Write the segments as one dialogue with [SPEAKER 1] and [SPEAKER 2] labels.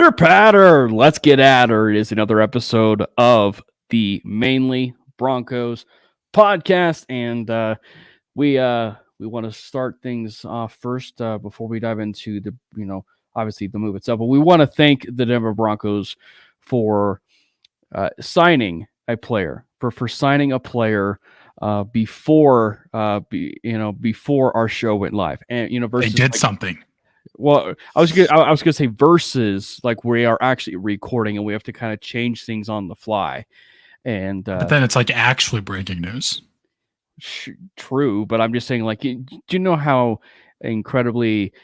[SPEAKER 1] Pitter patter, let's get at her. It is another episode of the Manely Broncos Podcast, and we want to start things off first before we dive into the obviously the move itself. But we want to thank the Denver Broncos for signing a player for signing a player before before our show went live, and versus
[SPEAKER 2] they did something.
[SPEAKER 1] Well, I was gonna say versus like we are actually recording and we have to kind of change things on the fly, and
[SPEAKER 2] but then it's like actually breaking news.
[SPEAKER 1] True, but I'm just saying, like, do you know how incredibly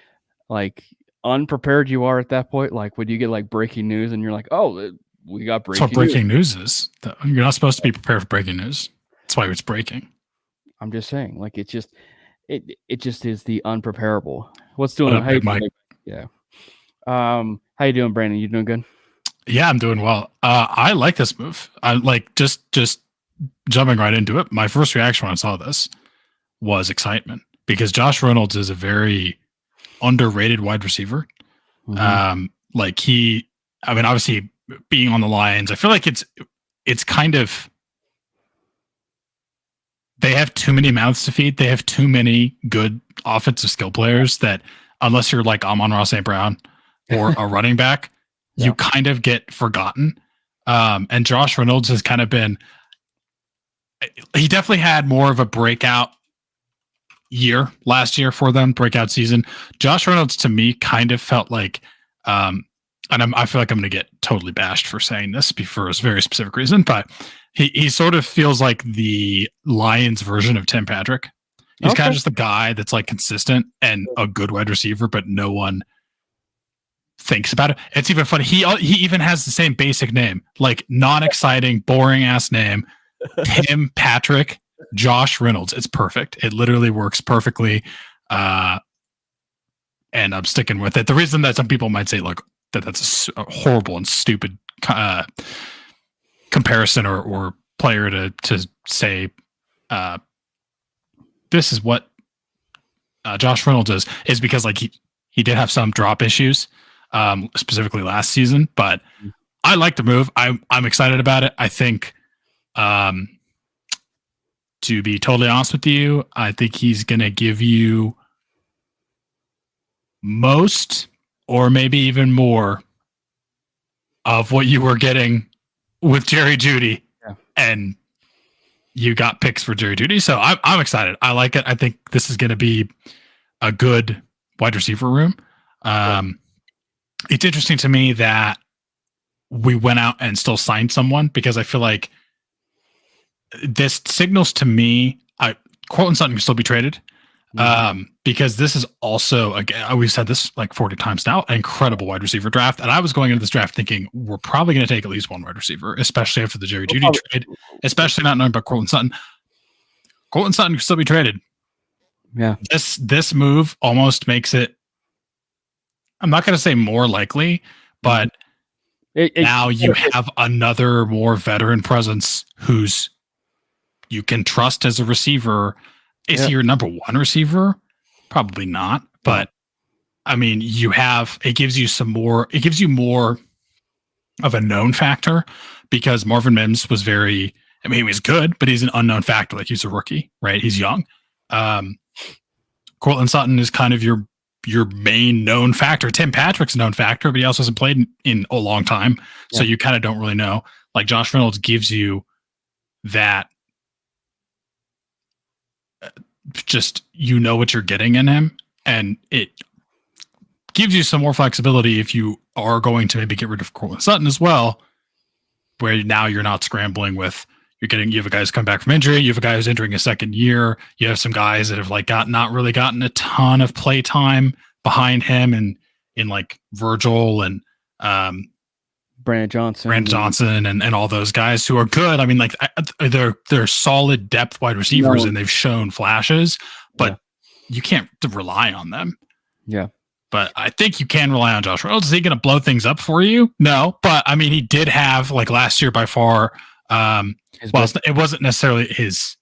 [SPEAKER 1] like unprepared you are at that point? Like when you get like breaking news and you're like, oh, we got breaking.
[SPEAKER 2] That's what breaking news is. You're not supposed to be prepared for breaking news. That's why it's breaking.
[SPEAKER 1] I'm just saying, like, it just is the unpreparable. What's doing? How you doing? Yeah. How you doing, Brandon? You doing good?
[SPEAKER 2] Yeah, I'm doing well. I like this move. I like just jumping right into it. My first reaction when I saw this was excitement because Josh Reynolds is a very underrated wide receiver. Mm-hmm. Obviously being on the Lions, I feel like it's kind of, they have too many mouths to feed. They have too many good offensive skill players that unless you're like Amon-Ra St. Brown or a running back, you kind of get forgotten. And Josh Reynolds has kind of been, he definitely had more of a breakout year last year for them, breakout season. Josh Reynolds to me kind of felt like, I feel like I'm going to get totally bashed for saying this for a very specific reason, but he sort of feels like the Lions version of Tim Patrick. He's kind of just the guy that's like consistent and a good wide receiver, but no one thinks about it. It's even funny. He even has the same basic name, like non-exciting, boring ass name, Tim Patrick, Josh Reynolds. It's perfect. It literally works perfectly. And I'm sticking with it. The reason that some people might say, look, that's a horrible and stupid comparison or player to say this is what Josh Reynolds is because like he did have some drop issues specifically last season, but I like the move. I'm excited about it. I think to be totally honest with you, I think he's going to give you most or maybe even more of what you were getting with Jerry Jeudy, and you got picks for Jerry Jeudy. So I'm excited. I like it. I think this is going to be a good wide receiver room. It's interesting to me that we went out and still signed someone because I feel like this signals to me, Courtland Sutton can still be traded. Because this is also, again, we've said this like 40 times now, an incredible wide receiver draft. And I was going into this draft thinking we're probably going to take at least one wide receiver, especially after the Jerry Jeudy trade, especially not knowing about Courtland Sutton. Courtland Sutton can still be traded.
[SPEAKER 1] Yeah.
[SPEAKER 2] This move almost makes it, I'm not going to say more likely, but now you have another more veteran presence who's you can trust as a receiver. Is he your number one receiver? Probably not. But I mean, it gives you more of a known factor because Marvin Mims was he was good, but he's an unknown factor. Like he's a rookie, right? He's young. Courtland Sutton is kind of your main known factor. Tim Patrick's a known factor, but he also hasn't played in a long time. So you kind of don't really know. Like Josh Reynolds gives you that, just what you're getting in him, and it gives you some more flexibility if you are going to maybe get rid of Courtland Sutton as well, where now you're not scrambling with you have a guy who's come back from injury, you have a guy who's entering a second year, you have some guys that have like not really gotten a ton of play time behind him and in like Virgil and
[SPEAKER 1] Brandon Johnson
[SPEAKER 2] and all those guys who are good. I mean, like they're solid depth wide receivers and they've shown flashes, but you can't rely on them.
[SPEAKER 1] Yeah.
[SPEAKER 2] But I think you can rely on Josh Reynolds. Is he going to blow things up for you? No, but I mean, he did have like last year by far. It wasn't necessarily his.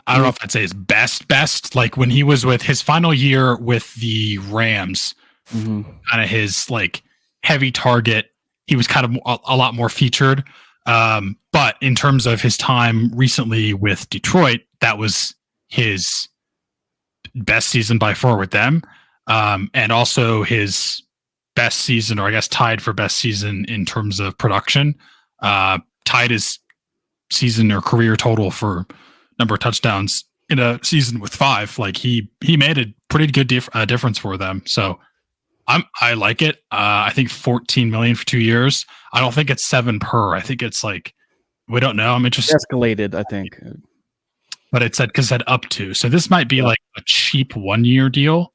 [SPEAKER 2] I don't know if I'd say his best. Like when he was with his final year with the Rams, kind of his like heavy target. He was kind of a lot more featured. But in terms of his time recently with Detroit, that was his best season by far with them. And also his best season, or I guess tied for best season in terms of production. Tied his season or career total for number of touchdowns in a season with 5. Like he made a pretty good difference for them. So I like it. I think 14 million for 2 years. I don't think it's 7 per. I think it's like, we don't know. I'm interested.
[SPEAKER 1] Escalated, I think.
[SPEAKER 2] But it said up to. So this might be like a cheap 1 year deal,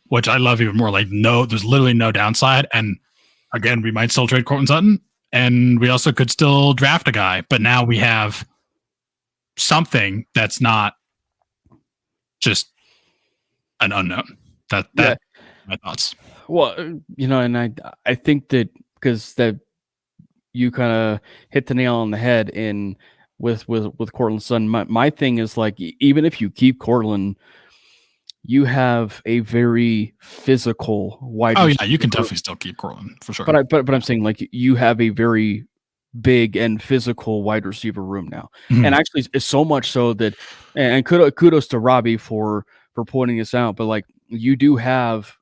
[SPEAKER 2] which I love even more. Like there's literally no downside. And again, we might still trade Courtland Sutton, and we also could still draft a guy. But now we have something that's not just an unknown. That my thoughts.
[SPEAKER 1] Well, and I think that because that you kind of hit the nail on the head in with Courtland Sutton. My thing is like, even if you keep Courtland, you have a very physical wide.
[SPEAKER 2] Oh yeah, you can definitely still keep Courtland for sure.
[SPEAKER 1] But I'm saying like you have a very big and physical wide receiver room now, and actually it's so much so that, and kudos to Robbie for pointing this out. But like you do have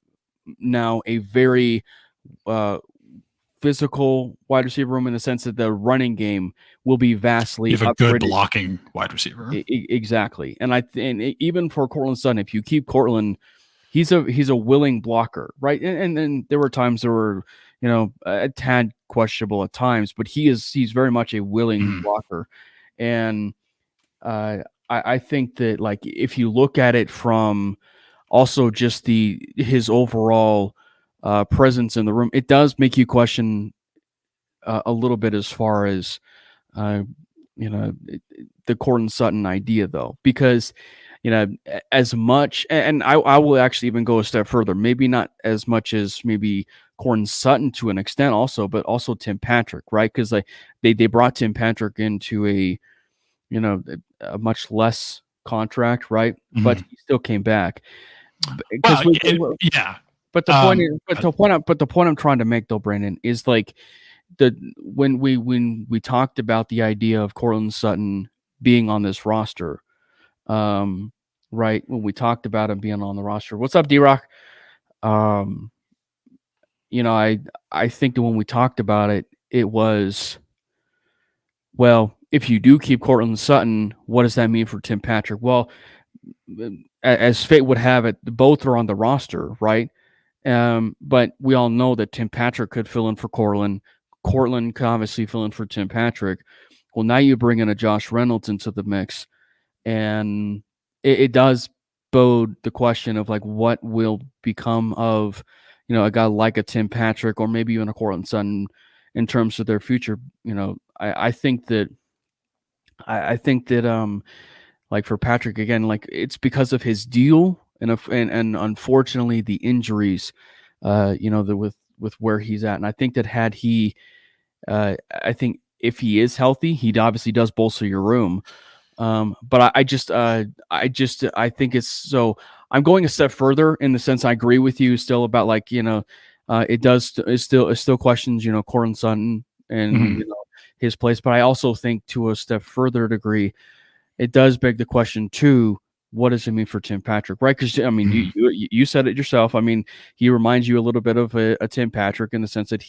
[SPEAKER 1] now a very physical wide receiver room in the sense that the running game will be vastly
[SPEAKER 2] you have a
[SPEAKER 1] upgraded.
[SPEAKER 2] Good blocking wide receiver.
[SPEAKER 1] Exactly. And and even for Courtland Sutton, if you keep Courtland, he's a willing blocker, right? And there were times there were, a tad questionable at times, but he's very much a willing blocker. And I think that like if you look at it from also just his overall presence in the room, it does make you question a little bit as far as the Courtland Sutton idea, though, because as much, and I will actually even go a step further, maybe not as much as maybe Courtland Sutton to an extent, also, but also Tim Patrick, right? Because they brought Tim Patrick into a much less contract, right? But he still came back.
[SPEAKER 2] Yeah.
[SPEAKER 1] But the point I'm trying to make though, Brandon, is like when we talked about the idea of Courtland Sutton being on this roster, right? When we talked about him being on the roster, what's up, D-Rock? I think that when we talked about it, it was, well, if you do keep Courtland Sutton, what does that mean for Tim Patrick? Well, as fate would have it, both are on the roster, right? But we all know that Tim Patrick could fill in for Courtland. Courtland could obviously fill in for Tim Patrick. Well, now you bring in a Josh Reynolds into the mix, and it does bode the question of like what will become of a guy like a Tim Patrick or maybe even a Courtland Sutton in terms of their future. I think that like for Patrick again, like it's because of his deal and unfortunately the injuries, with where he's at. And I think that had he, I think if he is healthy, he obviously does bolster your room. But I think it's so. I'm going a step further in the sense I agree with you still about like it still questions Courtland Sutton and his place, but I also think to a step further degree, it does beg the question too. What does it mean for Tim Patrick, right? Because I mean, you said it yourself. I mean, he reminds you a little bit of a Tim Patrick in the sense that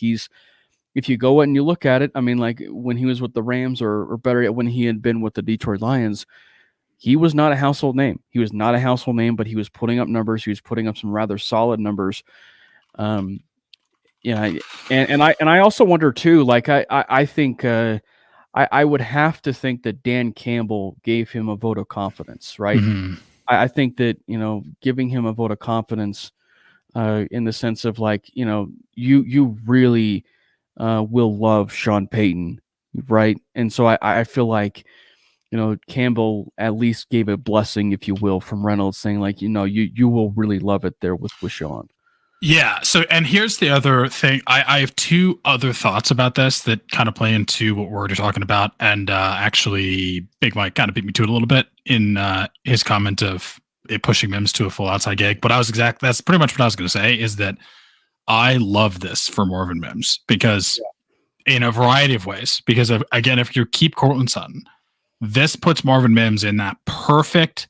[SPEAKER 1] if you go and you look at it, I mean, like when he was with the Rams or better yet, when he had been with the Detroit Lions, he was not a household name. He was not a household name, but he was putting up numbers. He was putting up some rather solid numbers. And I also wonder too, like I think I would have to think that Dan Campbell gave him a vote of confidence, right? I think that, giving him a vote of confidence in the sense of like, you really will love Sean Payton, right? And so I feel like, Campbell at least gave a blessing, if you will, from Reynolds saying like, you will really love it there with Sean.
[SPEAKER 2] Yeah. So, and here's the other thing. I have two other thoughts about this that kind of play into what we're already talking about. And actually, Big Mike kind of beat me to it a little bit in his comment of pushing Mims to a full outside gig. But that's pretty much what I was going to say, is that I love this for Marvin Mims because in a variety of ways, because again, if you keep Courtland Sutton, this puts Marvin Mims in that perfect.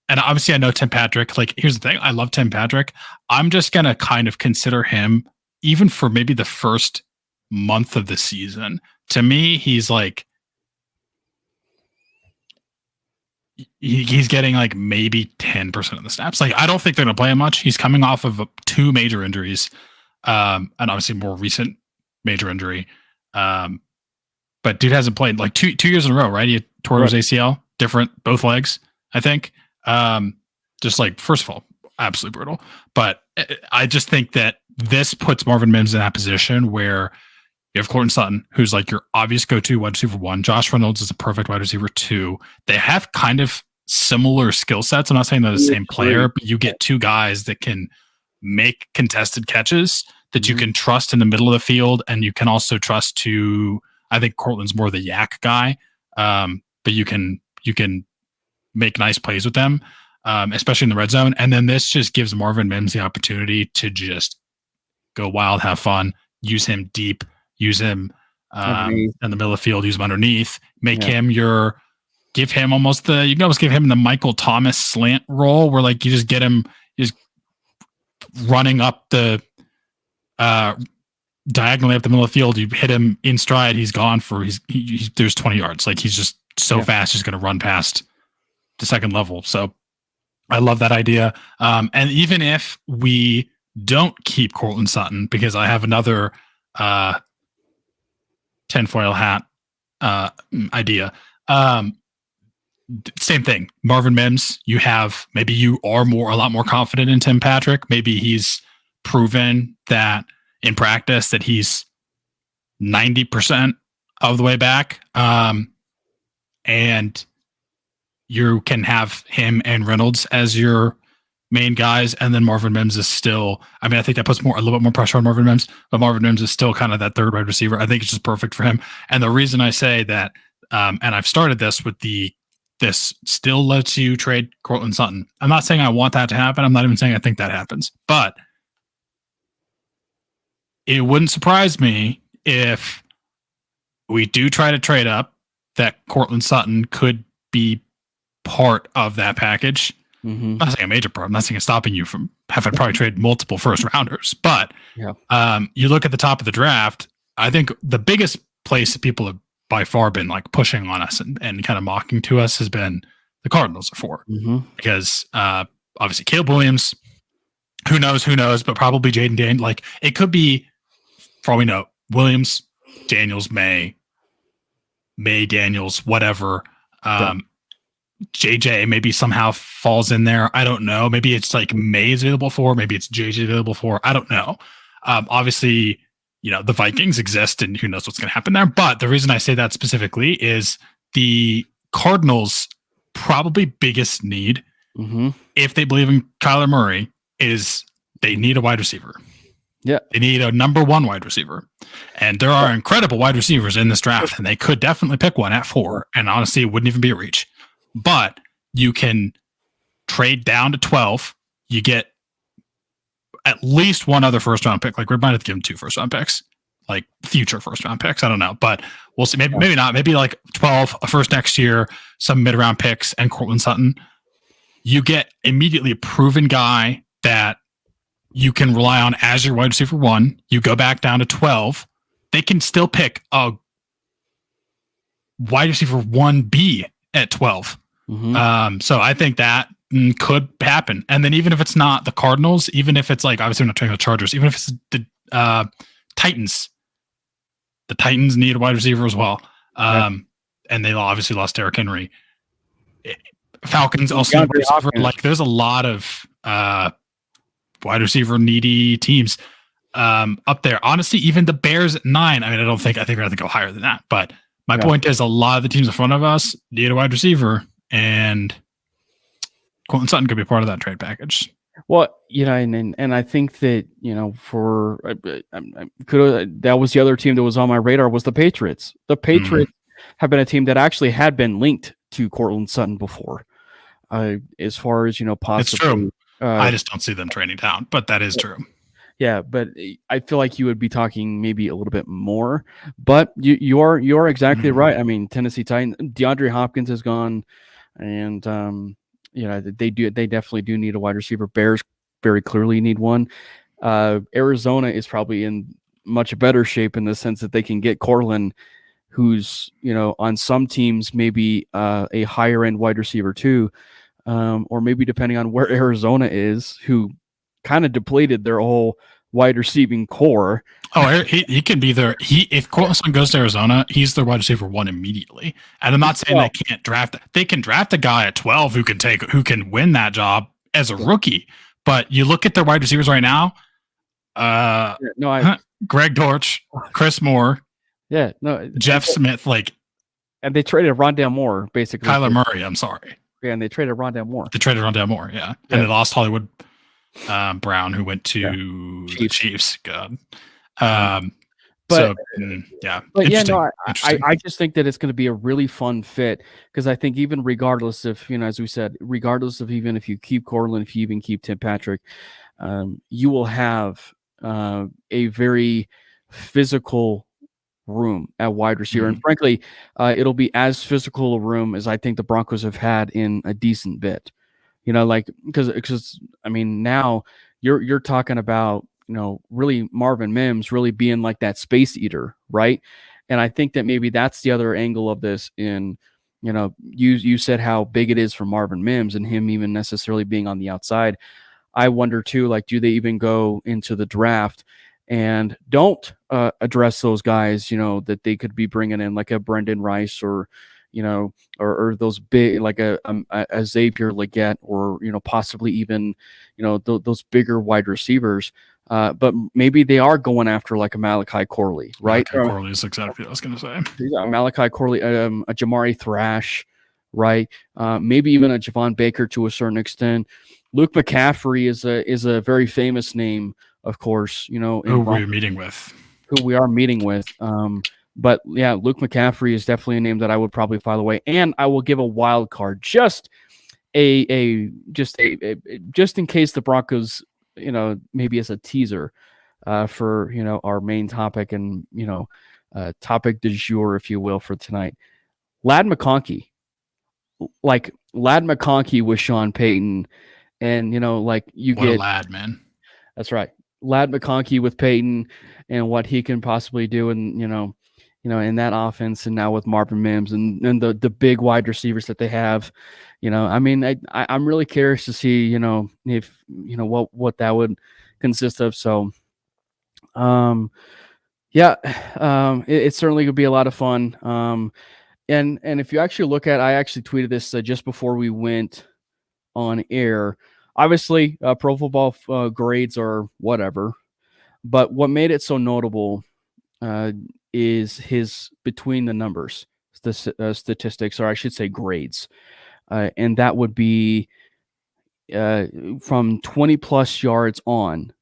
[SPEAKER 2] And obviously I know Tim Patrick, like, here's the thing. I love Tim Patrick. I'm just going to kind of consider him, even for maybe the first month of the season. To me, he's like, he's getting like maybe 10% of the snaps. Like, I don't think they're going to play him much. He's coming off of 2 major injuries, and obviously more recent major injury. But dude hasn't played like two years in a row, right? He tore his ACL, different, both legs, I think. Just like, first of all, absolutely brutal. But I just think that this puts Marvin Mims in that position where you have Courtland Sutton, who's like your obvious go-to wide receiver 1. Josh Reynolds is a perfect wide receiver 2. They have kind of similar skill sets. I'm not saying they're the same player, but you get 2 guys that can make contested catches that you can trust in the middle of the field, and you can also trust to, I think Courtland's more the yak guy, but you can make nice plays with them, especially in the red zone. And then this just gives Marvin Mims the opportunity to just go wild, have fun, use him deep, use him in the middle of the field, use him underneath, make him give him almost you can almost give him the Michael Thomas slant role, where like you just get him just running up the diagonally up the middle of the field. You hit him in stride, he's gone for there's 20 yards. Like, he's just so fast, he's going to run past the second level. So I love that idea. And even if we don't keep Courtland Sutton, because I have another tinfoil hat idea. Same thing. Marvin Mims, maybe you are a lot more confident in Tim Patrick. Maybe he's proven that in practice that he's 90% of the way back. And you can have him and Reynolds as your main guys. And then Marvin Mims is still, I mean, I think that puts a little bit more pressure on Marvin Mims, but Marvin Mims is still kind of that third wide receiver. I think it's just perfect for him. And the reason I say that, and I've started this with this still lets you trade Courtland Sutton. I'm not saying I want that to happen. I'm not even saying I think that happens, but it wouldn't surprise me if we do try to trade up, that Courtland Sutton could be part of that package. I'm not saying a major part. I'm not saying it's stopping you from having probably trade multiple first rounders, but you look at the top of the draft, I think the biggest place that people have by far been like pushing on us and kind of mocking to us has been the Cardinals are because obviously Caleb Williams, who knows, but probably Jaden Daniels. Like, it could be, for all we know, Williams, Daniels, May Daniels, whatever. JJ maybe somehow falls in there. I don't know. Maybe it's like May is available for, maybe it's JJ available for. I don't know. Obviously, the Vikings exist and who knows what's going to happen there. But the reason I say that specifically is the Cardinals' probably biggest need, if they believe in Kyler Murray, is they need a wide receiver. Yeah. They need a number 1 wide receiver. And there are incredible wide receivers in this draft, and they could definitely pick one at 4. And honestly, it wouldn't even be a reach. But you can trade down to 12. You get at least one other first round pick. Like, we might have to give him 2 first round picks, like future first round picks. I don't know, but we'll see. Maybe not. Maybe like 12, a first next year, some mid round picks, and Courtland Sutton. You get immediately a proven guy that you can rely on as your wide receiver 1. You go back down to 12. They can still pick a wide receiver 1B at 12. So I think that could happen. And then even if it's not the Cardinals, even if it's like, obviously we're not talking about Chargers, even if it's the Titans, the Titans need a wide receiver as well. And they obviously lost Derrick Henry. Falcons also, like, there's a lot of wide receiver needy teams up there. Honestly, even the Bears at 9. I mean, I think we're going to go higher than that. But my point is, a lot of the teams in front of us need a wide receiver, and Courtland Sutton could be part of that trade package.
[SPEAKER 1] Well, and I think that, that was the other team that was on my radar, was the Patriots. The Patriots have been a team that actually had been linked to Courtland Sutton before. as far as possibly.
[SPEAKER 2] It's true. I just don't see them trading down, but that is true.
[SPEAKER 1] Yeah, but I feel like you would be talking maybe a little bit more. But you're exactly right. I mean, Tennessee Titans, DeAndre Hopkins is gone, and they definitely do need a wide receiver. Bears very clearly need one. Arizona is probably in much better shape in the sense that they can get Cortland, who's on some teams maybe a higher end wide receiver too, or maybe depending on where Arizona is, who kind of depleted their whole wide receiving core.
[SPEAKER 2] Oh, he can be there. If Cortland goes to Arizona, he's their wide receiver 1 immediately. And I'm not saying they can't draft. They can draft a guy at 12 who can win that job as a rookie. But you look at their wide receivers right now. Greg Dortch, Chris Moore, Jeff Smith,
[SPEAKER 1] and they traded Rondale Moore basically.
[SPEAKER 2] Kyler Murray. I'm sorry.
[SPEAKER 1] Yeah, and they traded Rondale Moore.
[SPEAKER 2] Yeah, and they lost Hollywood Brown, who went to the Chiefs. God. I
[SPEAKER 1] just think that it's going to be a really fun fit because I think even regardless of, as we said, regardless of even if you keep Cortland, if you even keep Tim Patrick, you will have a very physical room at wide receiver. And frankly, it'll be as physical a room as I think the Broncos have had in a decent bit. Because I mean, now you're talking about really Marvin Mims really being like that space eater, right? And I think that maybe that's the other angle of this. You said how big it is for Marvin Mims and him even necessarily being on the outside. I wonder too, do they even go into the draft and don't address those guys, that they could be bringing in like a Brendan Rice or those big like a Xavier Legette or possibly even those bigger wide receivers. But maybe they are going after like a Malachi Corley, right?
[SPEAKER 2] Malachi Corley is exactly what I was going to say.
[SPEAKER 1] Malachi Corley, a Jamari Thrash, right? Maybe even a Javon Baker to a certain extent. Luke McCaffrey is a very famous name, of course. Who
[SPEAKER 2] we're meeting with.
[SPEAKER 1] Who we are meeting with. But yeah, Luke McCaffrey is definitely a name that I would probably file away, and I will give a wild card, just in case the Broncos, maybe as a teaser, for our main topic and topic du jour, if you will, for tonight. Ladd McConkey with Sean Payton, and what a
[SPEAKER 2] lad, man.
[SPEAKER 1] That's right, Ladd McConkey with Payton, and what he can possibly do, and in that offense, and now with Marvin Mims and the big wide receivers that they have, I mean, I'm really curious to see, if what that would consist of. So, it certainly could be a lot of fun. And if you actually look at, I actually tweeted this just before we went on air. Obviously, pro football grades are whatever, but what made it so notable is his between the numbers statistics, or I should say grades, and that would be from 20 plus yards on.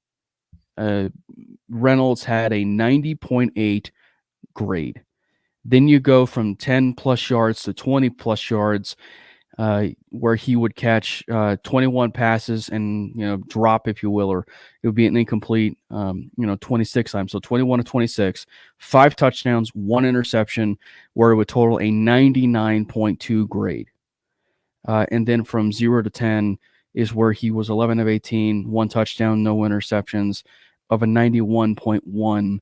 [SPEAKER 1] Reynolds had a 90.8 grade. Then you go from 10 plus yards to 20 plus yards, where he would catch 21 passes and drop, if you will, or it would be an incomplete 26 times. So 21 to 26, 5 touchdowns, 1 interception, where it would total a 99.2 grade. And then from 0 to 10 is where he was 11 of 18, 1 touchdown, no interceptions, of a 91.1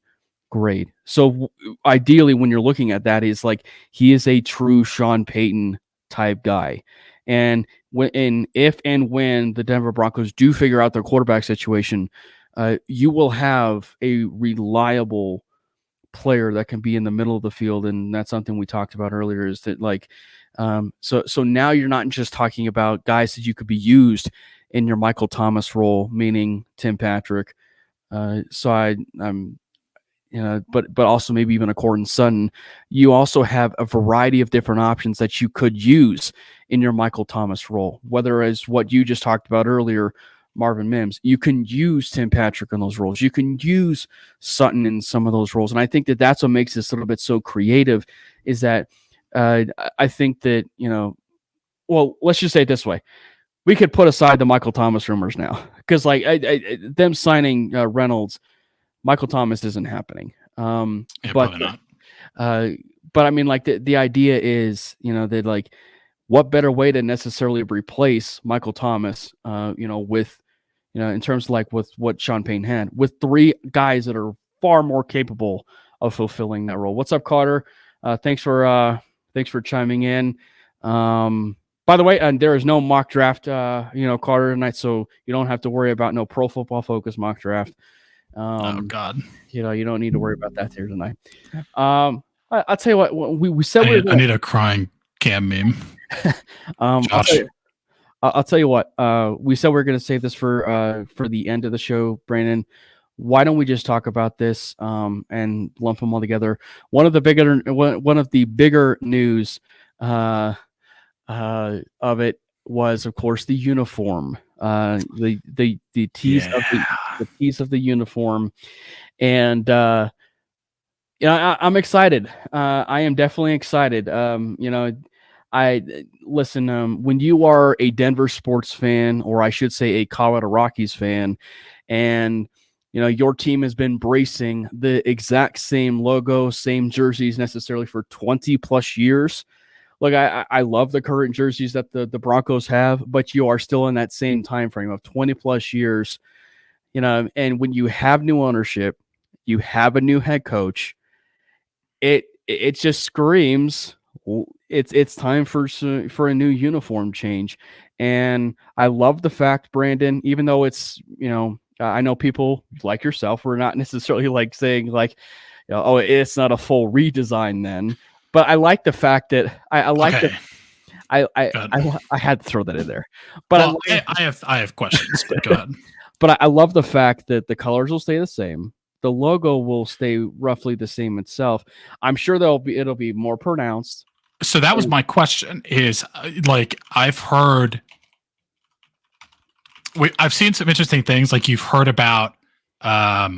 [SPEAKER 1] grade. So ideally, when you're looking at that, is like he is a true Sean Payton type guy. And if and when the Denver Broncos do figure out their quarterback situation, you will have a reliable player that can be in the middle of the field. And that's something we talked about earlier, is that so now you're not just talking about guys that you could be used in your Michael Thomas role, meaning Tim Patrick. But also maybe even a Courtland Sutton. You also have a variety of different options that you could use in your Michael Thomas role, whether as what you just talked about earlier, Marvin Mims. You can use Tim Patrick in those roles. You can use Sutton in some of those roles. And I think that that's what makes this a little bit so creative, is that I think that, well, let's just say it this way. We could put aside the Michael Thomas rumors now because like them signing Reynolds, Michael Thomas isn't happening.
[SPEAKER 2] Yeah, probably not.
[SPEAKER 1] But I mean, like the idea is, that like what better way to necessarily replace Michael Thomas, with, in terms of like with what Sean Payne had with 3 guys that are far more capable of fulfilling that role. What's up, Carter? Thanks for chiming in. By the way, and there is no mock draft, Carter tonight, so you don't have to worry about no Pro Football Focus mock draft.
[SPEAKER 2] Oh God,
[SPEAKER 1] you don't need to worry about that here tonight. I'll tell you what, we said
[SPEAKER 2] I need a crying Cam meme.
[SPEAKER 1] Josh. I'll tell you what. We said we are going to save this for the end of the show, Brandon. Why don't we just talk about this and lump them all together? One of the bigger news of it was, of course, the uniform. The tease of the tease of the uniform, and I'm excited. I am definitely excited. I listen, when you are a Denver sports fan, or I should say a Colorado Rockies fan, and your team has been bracing the exact same logo, same jerseys necessarily for 20 plus years. Look, I love the current jerseys that the Broncos have, but you are still in that same time frame of 20 plus years, and when you have new ownership, you have a new head coach, it just screams it's time for a new uniform change. And I love the fact, Brandon, even though it's, I know people like yourself were not necessarily like saying like, oh, it's not a full redesign then, but I like the fact that I like that. I had to throw that in there, but
[SPEAKER 2] I have questions, but go ahead.
[SPEAKER 1] But I love the fact that the colors will stay the same. The logo will stay roughly the same itself. I'm sure it'll be more pronounced.
[SPEAKER 2] So that was my question is like, I've seen some interesting things. Like you've heard about, there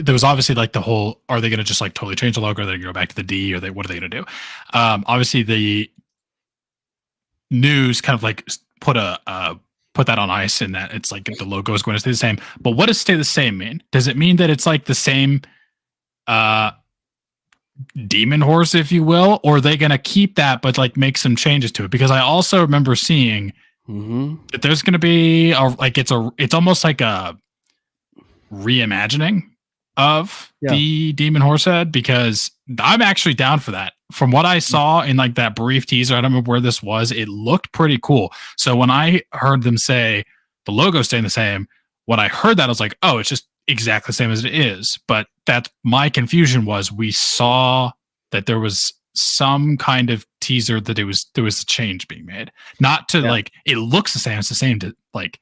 [SPEAKER 2] was obviously like the whole, are they going to just like totally change the logo? Are they going to go back to the D, or what are they going to do? Obviously the news kind of like put that on ice, in that it's like the logo is going to stay the same. But what does stay the same mean? Does it mean that it's like the same demon horse, if you will, or are they going to keep that but like make some changes to it? Because I also remember seeing that there's going to be it's almost like a reimagining of the demon horse head, because I'm actually down for that. From what I saw in like that brief teaser, I don't remember where this was, it looked pretty cool. So when I heard them say the logo staying the same, when I heard that, I was like, oh, it's just exactly the same as it is. But that's my confusion, was we saw that there was some kind of teaser that there was a change being made. Not to like, it looks the same, it's the same, to like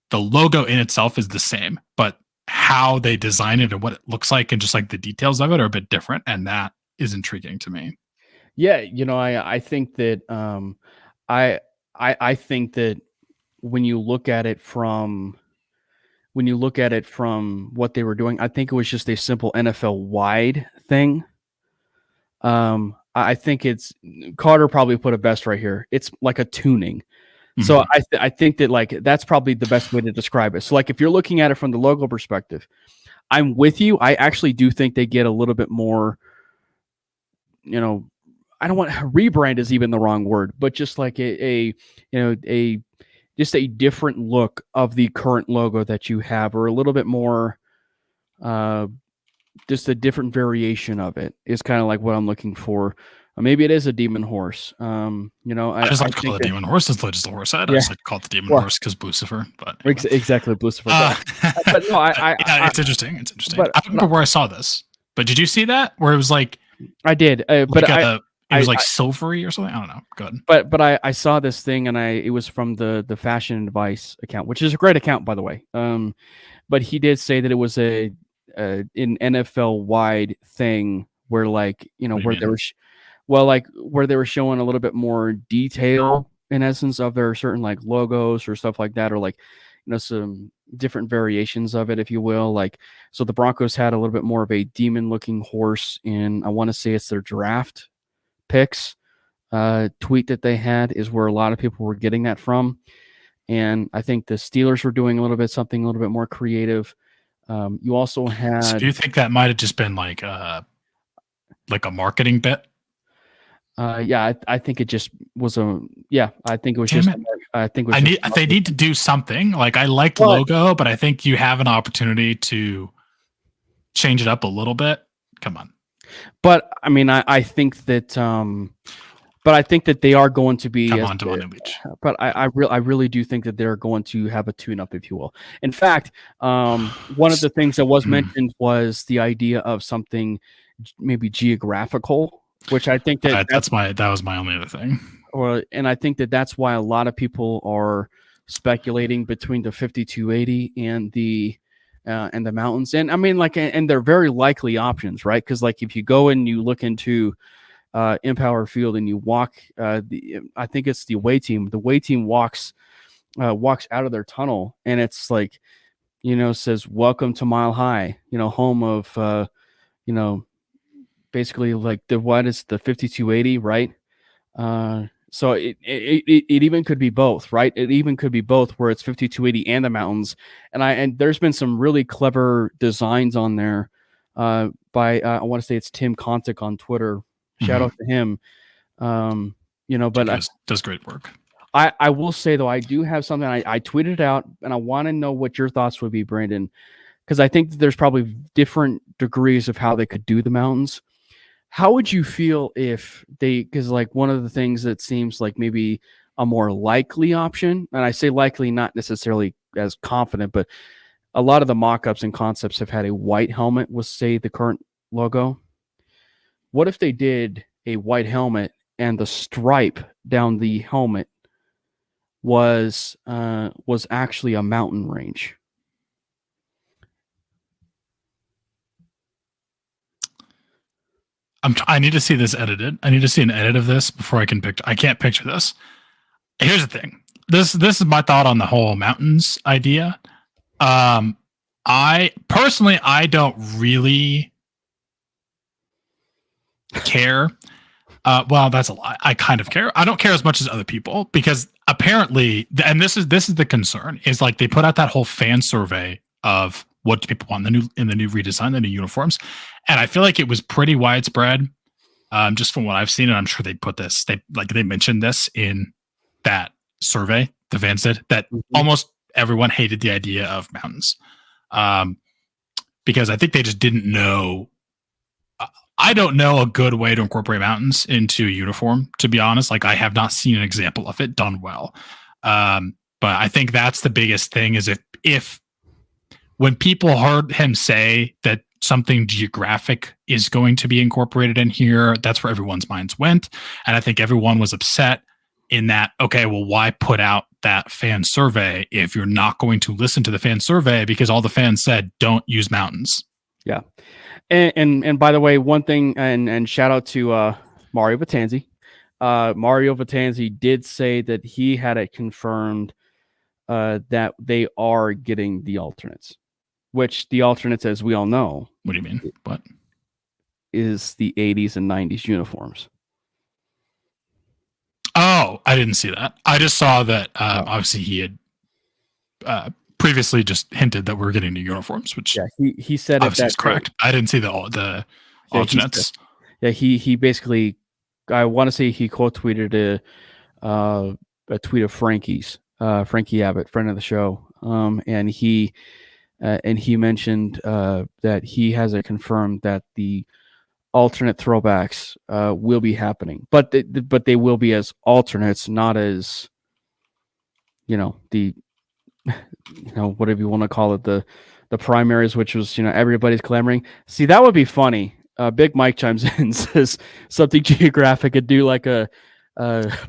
[SPEAKER 2] the logo in itself is the same, but how they design it and what it looks like and just like the details of it are a bit different, and that is intriguing to me.
[SPEAKER 1] Yeah, I think that I think that when you look at it from what they were doing, I think it was just a simple NFL wide thing. I think it's, Carter probably put it best right here. It's like a tuning. Mm-hmm. So I think that like that's probably the best way to describe it. So like if you're looking at it from the logo perspective, I'm with you. I actually do think they get a little bit more, I don't want, rebrand is even the wrong word, but just like a different look of the current logo that you have, or a little bit more, just a different variation of it is kind of like what I'm looking for. Maybe it is a demon horse.
[SPEAKER 2] I just like to call it demon horse instead of just the horse head. I just like to call it the demon horse because Lucifer. But anyway.
[SPEAKER 1] Exactly, Lucifer. But no,
[SPEAKER 2] it's interesting. It's interesting. I don't remember where I saw this, but did you see that where it was like?
[SPEAKER 1] I did, but
[SPEAKER 2] it was like silvery or something. I don't know. Good.
[SPEAKER 1] But I saw this thing, and it was from the Fashion Advice account, which is a great account, by the way. But he did say that it was an NFL wide thing where like where there was. Well, like where they were showing a little bit more detail in essence of their certain like logos or stuff like that, or like, some different variations of it, if you will. Like, so the Broncos had a little bit more of a demon looking horse in, I want to say it's their draft picks. tweet that they had is where a lot of people were getting that from. And I think the Steelers were doing something a little bit more creative. You also had.
[SPEAKER 2] So do you think that might have just been like a marketing bit?
[SPEAKER 1] Yeah, I think it just was I think it was
[SPEAKER 2] they need to do something. Like, I liked the logo, but I think you have an opportunity to change it up a little bit. Come on.
[SPEAKER 1] But I mean, I think that but I think that they are going to be.
[SPEAKER 2] Come on, Devon Beach.
[SPEAKER 1] But I really do think that they're going to have a tune-up, if you will. In fact, one of the things that was mentioned was the idea of something maybe geographical, which I think that
[SPEAKER 2] that was my only other thing.
[SPEAKER 1] And I think that that's why a lot of people are speculating between the 5280 and the mountains. And I mean, like, and they're very likely options, right? Because like if you go and you look into Empower Field and you walk, I think it's the away team. The away team walks out of their tunnel, and it's like, says "Welcome to Mile High," home of, basically like the 5280, right? So it even could be both, right? It even could be both, where it's 5280 and the mountains. And there's been some really clever designs on there by I want to say it's Tim Kontic on Twitter. Shout out to him. But
[SPEAKER 2] does great work.
[SPEAKER 1] I will say though, I do have something I tweeted out, and I want to know what your thoughts would be, Brandon, because I think that there's probably different degrees of how they could do the mountains. How would you feel if because like one of the things that seems like maybe a more likely option, and I say likely not necessarily as confident, but a lot of the mock-ups and concepts have had a white helmet with, say, the current logo. What if they did a white helmet and the stripe down the helmet was actually a mountain range?
[SPEAKER 2] I need to see this edited. I need to see an edit of this before I can picture. I can't picture this. Here's the thing. This is my thought on the whole mountains idea. I don't really care. Well, that's a lie. I kind of care. I don't care as much as other people, because apparently, and this is the concern, is like they put out that whole fan survey of what do people want in the new redesign, the new uniforms, and I feel like it was pretty widespread, just from what I've seen. And I'm sure they put this, they mentioned this in that survey. The fans did that. Almost everyone hated the idea of mountains, because I think they just didn't know. I don't know a good way to incorporate mountains into a uniform, to be honest. Like, I have not seen an example of it done well. But I think that's the biggest thing, is if when people heard him say that something geographic is going to be incorporated in here, that's where everyone's minds went. And I think everyone was upset in that, okay, well, why put out that fan survey if you're not going to listen to the fan survey, because all the fans said, don't use mountains.
[SPEAKER 1] Yeah. And by the way, one thing, and shout out to Mario Vitanzi. Mario Vitanzi did say that he had it confirmed that they are getting the alternates, which the alternates, as we all know.
[SPEAKER 2] What do you mean? What?
[SPEAKER 1] Is the 80s and 90s uniforms.
[SPEAKER 2] Oh, I didn't see that. I just saw that obviously he had previously just hinted that we're getting new uniforms, which
[SPEAKER 1] he said
[SPEAKER 2] obviously is correct. I didn't see the alternates.
[SPEAKER 1] He basically, I want to say he quote tweeted a tweet of Frankie's, Frankie Abbott, friend of the show, and he mentioned that he has it confirmed that the alternate throwbacks will be happening, but they will be as alternates, not as whatever you want to call it, the primaries, which was everybody's clamoring. See, that would be funny. Big Mike chimes in and says something geographic could do like a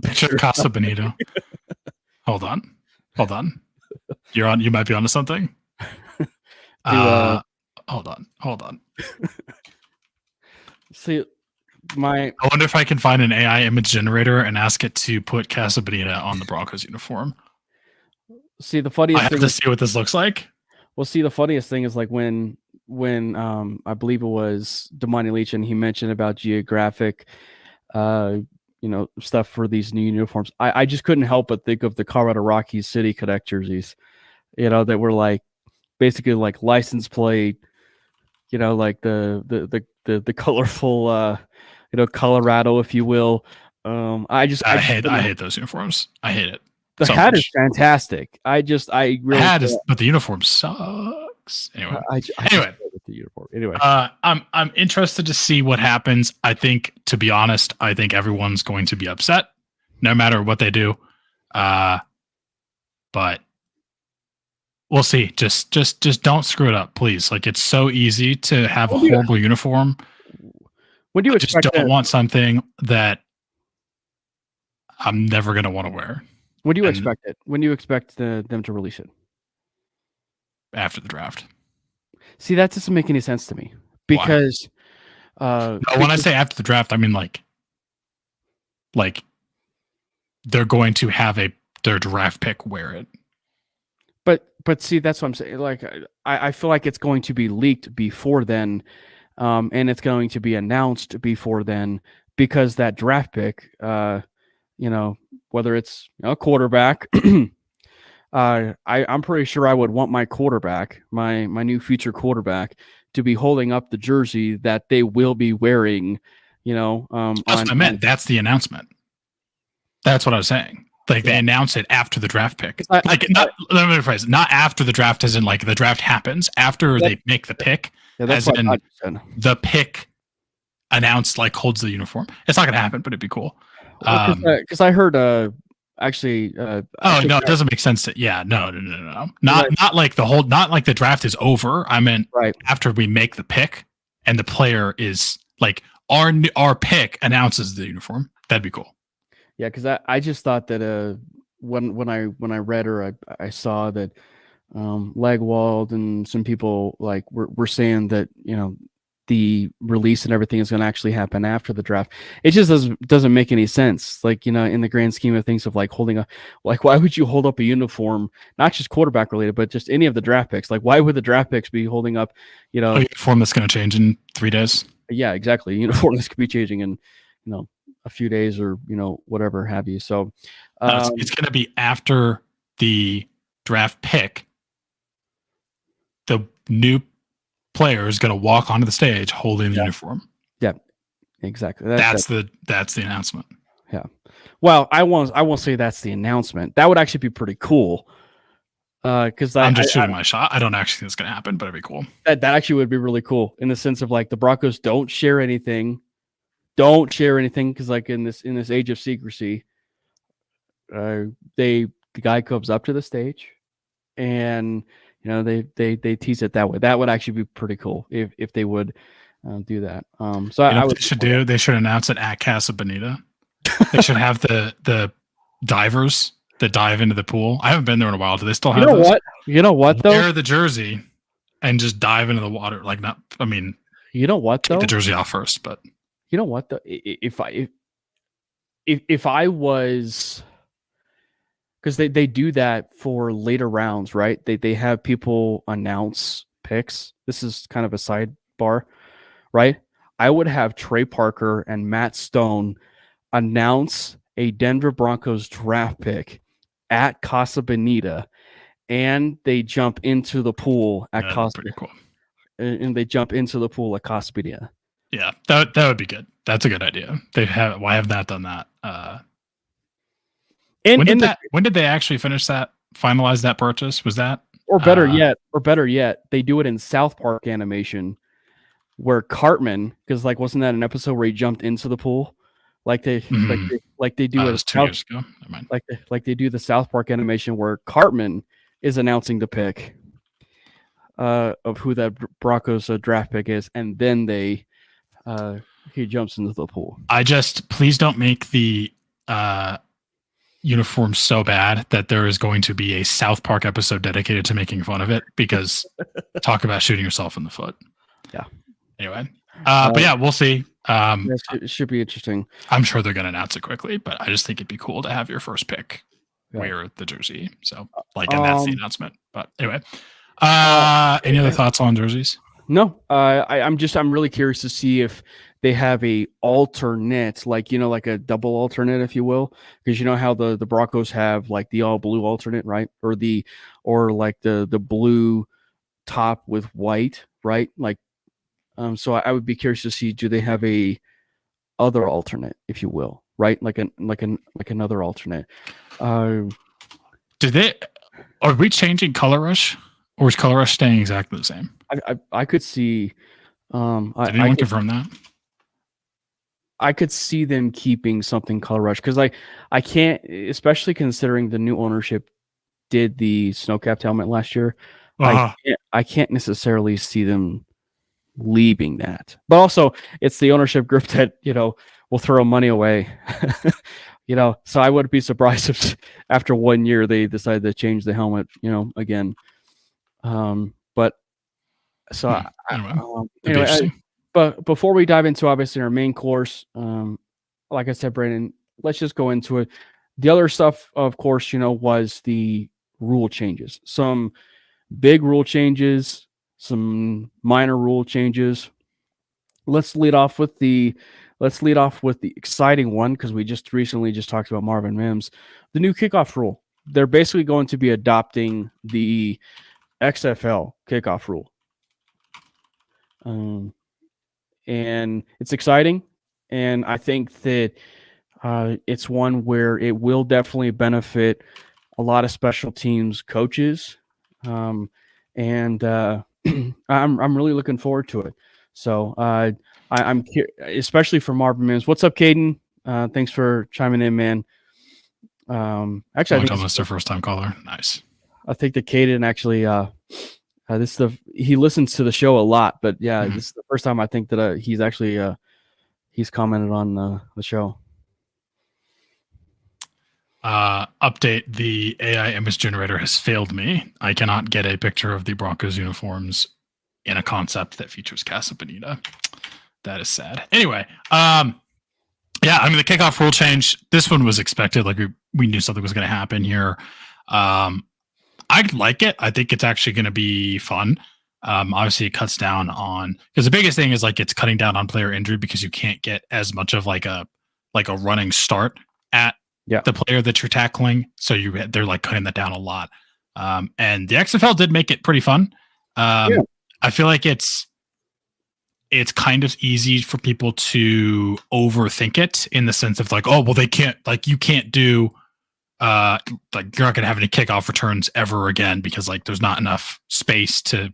[SPEAKER 2] picture Casa Bonito. Hold on. You might be onto something. Hold on.
[SPEAKER 1] See,
[SPEAKER 2] I wonder if I can find an AI image generator and ask it to put Casa Bonita on the Broncos uniform.
[SPEAKER 1] See, the funniest
[SPEAKER 2] I have to see what this looks like.
[SPEAKER 1] Well, see, the funniest thing is like when I believe it was Damani Leach, and he mentioned about geographic, stuff for these new uniforms. I just couldn't help but think of the Colorado Rockies City Connect jerseys, that were like basically like license plate, like the colorful, Colorado, if you will. I
[SPEAKER 2] hate those uniforms. I hate it.
[SPEAKER 1] The hat is fantastic. I really
[SPEAKER 2] the hat is, but the uniform sucks. Anyway,
[SPEAKER 1] the uniform. Anyway,
[SPEAKER 2] I'm interested to see what happens. I think, to be honest, everyone's going to be upset, no matter what they do. But we'll see. Just don't screw it up, please. Like, it's so easy to have a horrible uniform.
[SPEAKER 1] When do you
[SPEAKER 2] just don't want something that I'm never going to want to wear.
[SPEAKER 1] When do you expect it? When do you expect them to release it?
[SPEAKER 2] After the draft.
[SPEAKER 1] See, that doesn't make any sense to me because
[SPEAKER 2] when I say after the draft, I mean like they're going to have their draft pick wear it.
[SPEAKER 1] But see, that's what I'm saying. Like, I feel like it's going to be leaked before then, and it's going to be announced before then, because that draft pick, whether it's a quarterback, I'm pretty sure I would want my quarterback, my new future quarterback, to be holding up the jersey that they will be wearing.
[SPEAKER 2] That's what I meant. That's the announcement. That's what I was saying. Like, they announce it after the draft pick. Let me rephrase. Not after the draft, as in like the draft happens. After they make the pick, as in the pick announced, like, holds the uniform. It's not going to happen, but it'd be cool.
[SPEAKER 1] Because I heard it
[SPEAKER 2] doesn't make sense. No. Not like the draft is over. I meant after we make the pick and the player is like our pick announces the uniform. That'd be cool.
[SPEAKER 1] Yeah, because I just thought that when I read or I saw that Legwald and some people like were saying that the release and everything is going to actually happen after the draft. It just doesn't make any sense. Like, in the grand scheme of things of like holding a, like, why would you hold up a uniform, not just quarterback related, but just any of the draft picks? Like, why would the draft picks be holding up,
[SPEAKER 2] a uniform that's going to change in 3 days?
[SPEAKER 1] Yeah, exactly. A uniform that's could be changing in, a few days or, whatever have you. So
[SPEAKER 2] it's going to be after the draft pick. The new player is going to walk onto the stage holding the uniform.
[SPEAKER 1] Yeah, exactly.
[SPEAKER 2] That's the announcement.
[SPEAKER 1] Yeah. Well, I won't say that's the announcement. That would actually be pretty cool. Because
[SPEAKER 2] I'm just shooting my shot. I don't actually think it's going to happen, but it'd be cool.
[SPEAKER 1] That actually would be really cool in the sense of like the Broncos don't share anything. Because like in this age of secrecy, the guy comes up to the stage, and they tease it that way. That would actually be pretty cool if they would do that.
[SPEAKER 2] They should announce it at Casa Bonita. They should have the divers that dive into the pool. I haven't been there in a while. Do they still have those?
[SPEAKER 1] You know what though?
[SPEAKER 2] Wear the jersey and just dive into the water. Like, not. I mean,
[SPEAKER 1] you know what though?
[SPEAKER 2] Take the jersey off first, but
[SPEAKER 1] you know what though? If I was, because they do that for later rounds, right? They have people announce picks. This is kind of a sidebar, right? I would have Trey Parker and Matt Stone announce a Denver Broncos draft pick at Casa Bonita, and they jump into the pool at Casa.
[SPEAKER 2] Pretty cool.
[SPEAKER 1] And they jump into the pool at Casa Bonita.
[SPEAKER 2] Yeah, that would be good. That's a good idea. Why have not done that? When did they actually finalize that purchase? Was that
[SPEAKER 1] better yet, they do it in South Park animation, where Cartman, because like wasn't that an episode where he jumped into the pool? Like they do
[SPEAKER 2] it 2 years ago. Never mind.
[SPEAKER 1] Like they do the South Park animation where Cartman is announcing the pick of who that Broncos draft pick is, and then he jumps into the pool.
[SPEAKER 2] Please don't make the uniform so bad that there is going to be a South Park episode dedicated to making fun of it, because talk about shooting yourself in the foot.
[SPEAKER 1] Yeah.
[SPEAKER 2] Anyway, but yeah, we'll see.
[SPEAKER 1] It should be interesting.
[SPEAKER 2] I'm sure they're going to announce it quickly, but I just think it'd be cool to have your first pick wear the jersey. So and that's the announcement. But anyway, any other thoughts on jerseys?
[SPEAKER 1] No, I'm really curious to see if they have a alternate, like like a double alternate, if you will, because you know how the Broncos have like the all blue alternate, right? Or like the blue top with white, right? Like, so I would be curious to see, do they have a other alternate, if you will, right? Like another alternate.
[SPEAKER 2] Are we changing Color Rush, or is Color Rush staying exactly the same?
[SPEAKER 1] I could see.
[SPEAKER 2] Did anyone confirm that?
[SPEAKER 1] I could see them keeping something Color Rush, because I can't, especially considering the new ownership did the snow-capped helmet last year. I can't necessarily see them leaving that. But also, it's the ownership group that will throw money away. So I wouldn't be surprised if after 1 year they decide to change the helmet, again. But so anyway, but before we dive into obviously our main course, like I said, Brandon, let's just go into it. The other stuff, of course, was the rule changes. Some big rule changes, some minor rule changes. Let's lead off with the exciting one, because we just recently talked about Marvin Mims, the new kickoff rule. They're basically going to be adopting the XFL kickoff rule. And it's exciting, and I think that it's one where it will definitely benefit a lot of special teams coaches, and I'm really looking forward to it. So I'm especially for Marvin Mims. What's up, Caden? Thanks for chiming in, man. Actually, I think
[SPEAKER 2] it's their first time caller. Nice.
[SPEAKER 1] I think that Caden actually he listens to the show a lot, but yeah, this is the first time I think that he's actually he's commented on the show.
[SPEAKER 2] Update: the AI image generator has failed me. I cannot get a picture of the Broncos uniforms in a concept that features Casa Bonita. That is sad. Anyway, yeah, I mean, the kickoff rule change, this one was expected. Like we knew something was going to happen here. I like it. I think it's actually going to be fun. Obviously, it cuts down on, because the biggest thing is like it's cutting down on player injury, because you can't get as much of like a running start at the player that you're tackling. So they're like cutting that down a lot. And the XFL did make it pretty fun. I feel like it's kind of easy for people to overthink it, in the sense of like, oh, well, they can't, like, you can't do, like, you're not going to have any kickoff returns ever again, because like there's not enough space to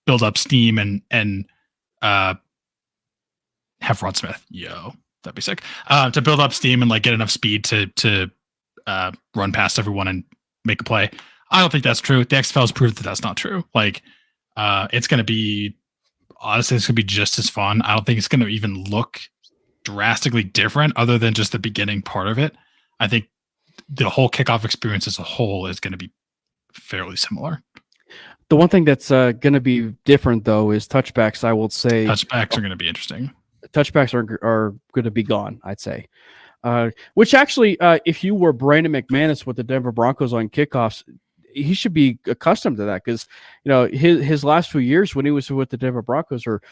[SPEAKER 2] build up steam and have Rod Smith. That'd be sick. To build up steam and like get enough speed to run past everyone and make a play. I don't think that's true. The XFL has proved that that's not true. Like, it's going to be, honestly, it's going to be just as fun. I don't think it's going to even look drastically different, other than just the beginning part of it. I think the whole kickoff experience as a whole is going to be fairly similar.
[SPEAKER 1] The one thing that's going to be different, though, is touchbacks. I will say
[SPEAKER 2] touchbacks are going to be interesting.
[SPEAKER 1] Touchbacks are going to be gone, I'd say. Which actually, if you were Brandon McManus with the Denver Broncos on kickoffs, he should be accustomed to that, because his last few years when he was with the Denver Broncos, or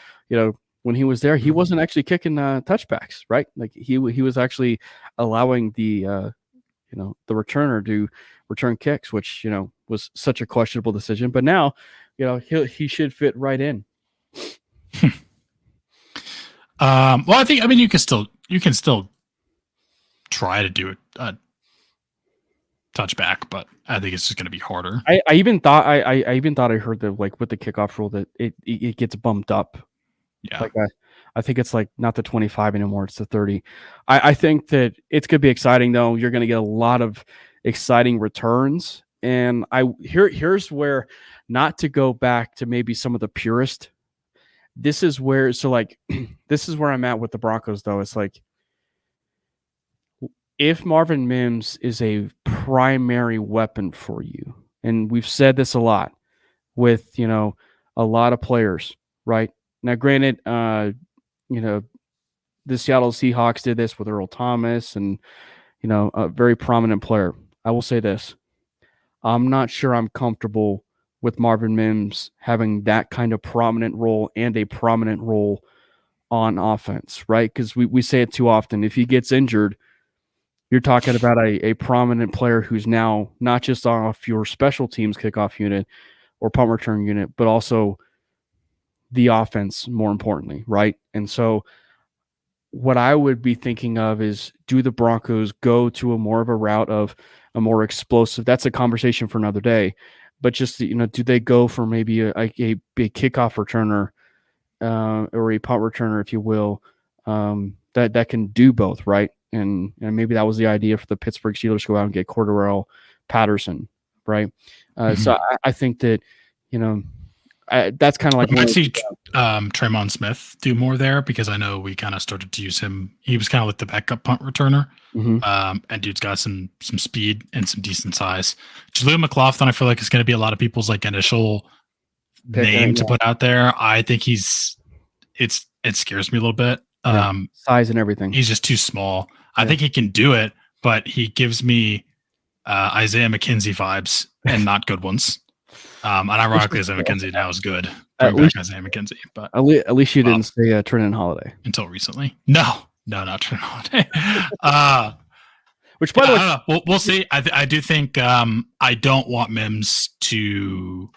[SPEAKER 1] when he was there, he wasn't actually kicking touchbacks, right? Like he was actually allowing the the returner to return kicks, which was such a questionable decision. But now he should fit right in.
[SPEAKER 2] Well, I mean you can still try to do a touchback, but I think it's just going to be harder.
[SPEAKER 1] I even thought I heard that, like, with the kickoff rule, that it gets bumped up.
[SPEAKER 2] Yeah.
[SPEAKER 1] Like I think it's like not the 25 anymore, it's the 30. I think that it's going to be exciting, though. You're going to get a lot of exciting returns. And here's where, not to go back to maybe some of the purist, this is where I'm at with the Broncos, though. It's like, if Marvin Mims is a primary weapon for you, and we've said this a lot with, a lot of players, right? Now, granted, the Seattle Seahawks did this with Earl Thomas, and, a very prominent player. I will say this. I'm not sure I'm comfortable with Marvin Mims having that kind of prominent role and a prominent role on offense, right? Because we say it too often. If he gets injured, you're talking about a prominent player who's now not just off your special teams kickoff unit or punt return unit, but also the offense, more importantly, right? And so what I would be thinking of is, do the Broncos go to a more of a route of a more explosive? That's a conversation for another day. But just, do they go for maybe a kickoff returner or a punt returner, if you will, that can do both, right? And maybe that was the idea for the Pittsburgh Steelers to go out and get Cordarrelle Patterson, right? So I think that, that's kind of like...
[SPEAKER 2] I might see Tremon Smith do more there, because I know we kind of started to use him. He was kind of like the backup punt returner. And dude's got some speed and some decent size. Jaleel McLaughlin, I feel like, is going to be a lot of people's like initial name to put out there. I think it scares me a little bit.
[SPEAKER 1] Size and everything.
[SPEAKER 2] He's just too small. I think he can do it, but he gives me Isaiah McKenzie vibes, and not good ones. And ironically, Isaiah McKenzie now is good. Bring back Isaiah McKenzie, but
[SPEAKER 1] at least you didn't say Trenton Holiday
[SPEAKER 2] until recently. No, not Trenton Holiday.
[SPEAKER 1] Which, by the way,
[SPEAKER 2] we'll see. I do think I don't want Mims to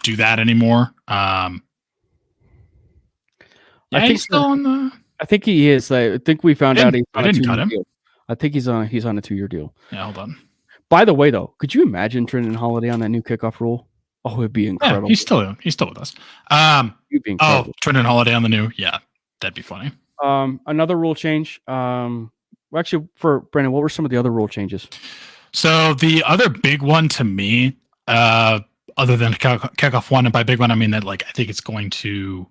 [SPEAKER 2] do that anymore.
[SPEAKER 1] I think
[SPEAKER 2] he's still on the...
[SPEAKER 1] I think he is. I think we found out he's on
[SPEAKER 2] a 2-year
[SPEAKER 1] deal. I think he's on a 2-year deal.
[SPEAKER 2] Yeah, hold on.
[SPEAKER 1] By the way, though, could you imagine Trenton Holiday on that new kickoff rule? Oh, it'd be incredible.
[SPEAKER 2] Yeah, he's still with us. Trenton Holiday on the new. Yeah, that'd be funny.
[SPEAKER 1] Another rule change. Actually, for Brandon, what were some of the other rule changes?
[SPEAKER 2] So the other big one to me, other than kickoff one, and by big one I mean that, like, I think it's going to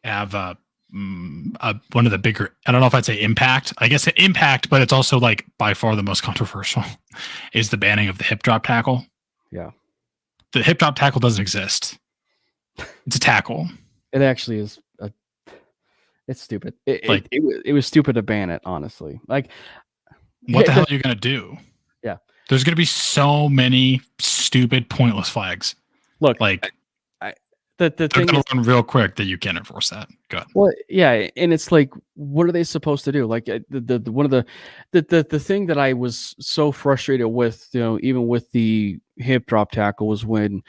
[SPEAKER 2] have one of the bigger, I don't know if I'd say impact. I guess impact, but it's also like by far the most controversial, is the banning of the hip drop tackle.
[SPEAKER 1] Yeah.
[SPEAKER 2] The hip drop tackle doesn't exist. It's a tackle.
[SPEAKER 1] It actually is. It's stupid. It was stupid to ban it, honestly. Like,
[SPEAKER 2] what the hell are you going to do?
[SPEAKER 1] Yeah.
[SPEAKER 2] There's going to be so many stupid, pointless flags.
[SPEAKER 1] Look,
[SPEAKER 2] like,
[SPEAKER 1] the
[SPEAKER 2] they're
[SPEAKER 1] thing
[SPEAKER 2] going
[SPEAKER 1] is,
[SPEAKER 2] to run real quick that you can't enforce that. Go ahead.
[SPEAKER 1] Well, yeah, and it's like, what are they supposed to do? Like, the one of the thing that I was so frustrated with, even with the hip drop tackle, was when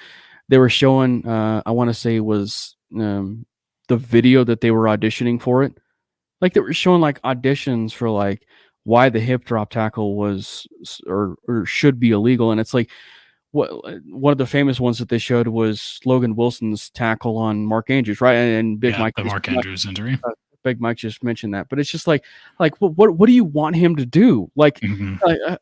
[SPEAKER 1] they were showing, I want to say it was the video that they were auditioning for it. Like, they were showing like auditions for like why the hip drop tackle was or should be illegal, and it's like, one of the famous ones that they showed was Logan Wilson's tackle on Mark Andrews, right? And Mike,
[SPEAKER 2] the Mark Andrews injury.
[SPEAKER 1] Big Mike just mentioned that, but it's just like what do you want him to do? Like,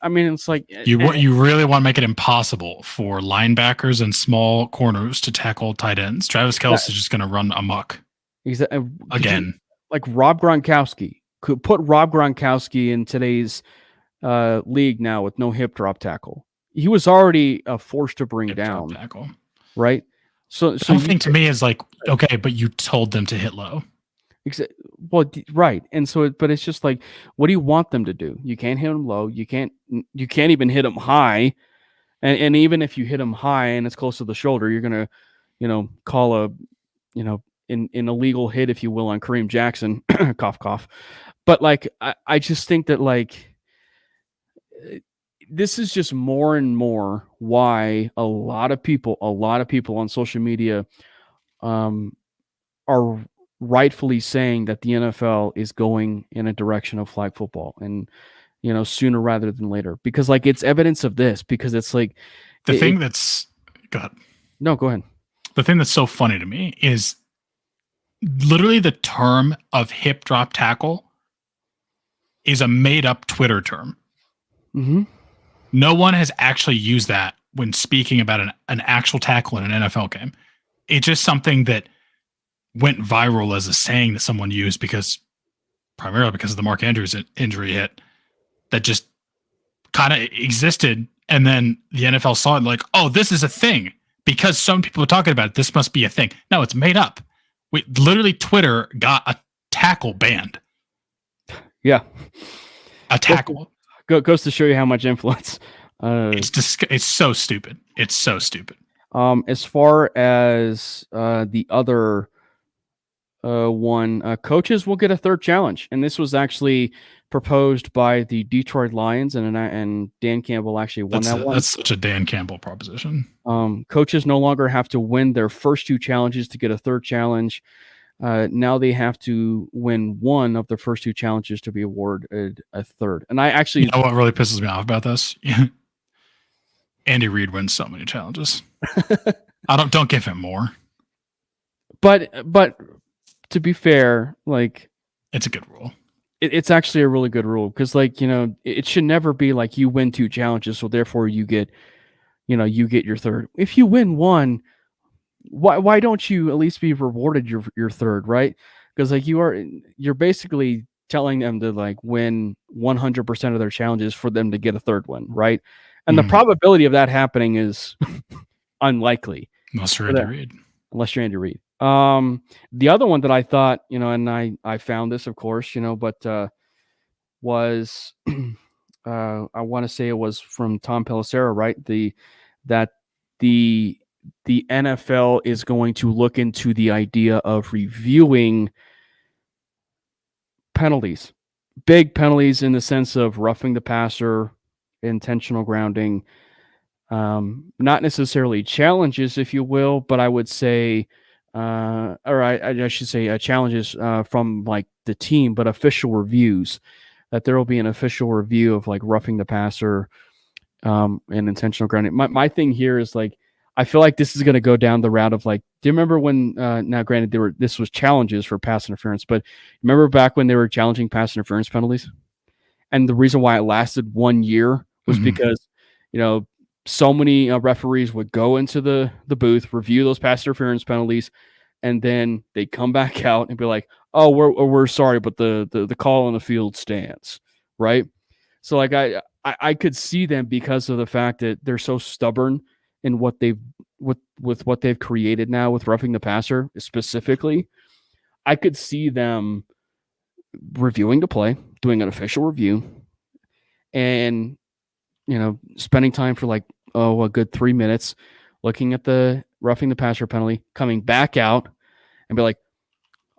[SPEAKER 1] I mean, it's like
[SPEAKER 2] you really want to make it impossible for linebackers and small corners to tackle tight ends. Travis Kelce is just going to run amok again.
[SPEAKER 1] Like Rob Gronkowski could put Rob Gronkowski in today's league now with no hip drop tackle. He was already a force to bring down,
[SPEAKER 2] tackle,
[SPEAKER 1] right? So
[SPEAKER 2] something to me is like, okay, but you told them to hit low.
[SPEAKER 1] Well, right, and so, but it's just like, what do you want them to do? You can't hit them low. You can't even hit them high, and even if you hit them high and it's close to the shoulder, you're gonna, call a, an illegal hit, if you will, on Kareem Jackson. Cough, cough. But like, I just think that like, this is just more and more why a lot of people on social media are rightfully saying that the NFL is going in a direction of flag football, and sooner rather than later, because like it's evidence of this, because it's like
[SPEAKER 2] go ahead.
[SPEAKER 1] No, go ahead.
[SPEAKER 2] The thing that's so funny to me is literally the term of hip drop tackle is a made up Twitter term.
[SPEAKER 1] Mm-hmm.
[SPEAKER 2] No one has actually used that when speaking about an actual tackle in an NFL game. It's just something that went viral as a saying that someone used primarily because of the Mark Andrews injury hit, that just kind of existed. And then the NFL saw it and like, oh, this is a thing because some people are talking about it. This must be a thing. No, it's made up. Literally Twitter got a tackle banned.
[SPEAKER 1] Yeah.
[SPEAKER 2] A tackle.
[SPEAKER 1] Goes to show you how much influence
[SPEAKER 2] It's so stupid. It's so stupid.
[SPEAKER 1] As far as the other one, coaches will get a third challenge, and this was actually proposed by the Detroit Lions, and Dan Campbell actually won that one.
[SPEAKER 2] That's such a Dan Campbell proposition.
[SPEAKER 1] Coaches no longer have to win their first two challenges to get a third challenge. Now they have to win one of the first two challenges to be awarded a third. And I actually,
[SPEAKER 2] what really pisses me off about this? Andy Reid wins so many challenges. Don't give him more.
[SPEAKER 1] But to be fair, like,
[SPEAKER 2] it's a good rule.
[SPEAKER 1] It's actually a really good rule because, like, it should never be like you win two challenges, so therefore you get your third. If you win one, why don't you at least be rewarded your third, right? Because like you're basically telling them to like win 100% of their challenges for them to get a third one, right? And the probability of that happening is unlikely.
[SPEAKER 2] Unless you're Andy
[SPEAKER 1] Reid. The other one that I thought, and I found this, of course, but was I want to say it was from Tom Pelissero, right? That the NFL is going to look into the idea of reviewing penalties, big penalties in the sense of roughing the passer, intentional grounding, not necessarily challenges, if you will, but I would say, or I should say challenges from like the team, but official reviews, that there will be an official review of like roughing the passer and intentional grounding. My thing here is like, I feel like this is going to go down the route of like, do you remember when, now granted this was challenges for pass interference, but remember back when they were challenging pass interference penalties? And the reason why it lasted 1 year was because, so many referees would go into the booth, review those pass interference penalties, and then they'd come back out and be like, oh, we're sorry, but the call on the field stands, right? So like I could see them, because of the fact that they're so stubborn in what they've with what they've created now with roughing the passer specifically, I could see them reviewing the play, doing an official review, and spending time for like a good 3 minutes looking at the roughing the passer penalty, coming back out and be like,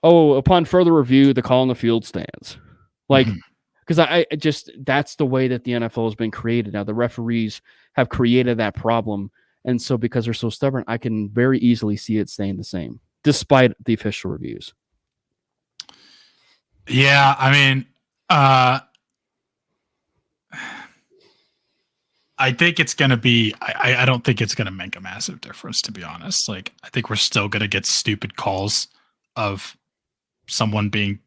[SPEAKER 1] oh, upon further review, the call on the field stands. Like, because I just, that's the way that the NFL has been created now. The referees have created that problem. And so because they're so stubborn, I can very easily see it staying the same, despite the official reviews.
[SPEAKER 2] Yeah, I mean, I think it's going to be, I don't think it's going to make a massive difference, to be honest. Like, I think we're still going to get stupid calls of someone being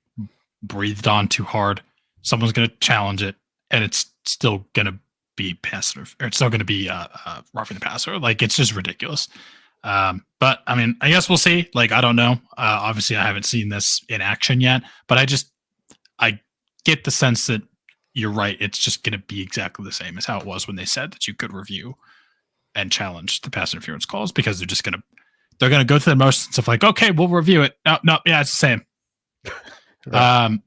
[SPEAKER 2] breathed on too hard. Someone's going to challenge it, and it's still going to be passive, or it's still going to be roughing the passer. Like, it's just ridiculous. But I mean, I guess we'll see. Like, I don't know. Obviously, I haven't seen this in action yet, but I get the sense that you're right. It's just going to be exactly the same as how it was when they said that you could review and challenge the pass interference calls, because they're going to go through the motions of like, okay, we'll review it. No, yeah, it's the same. Right.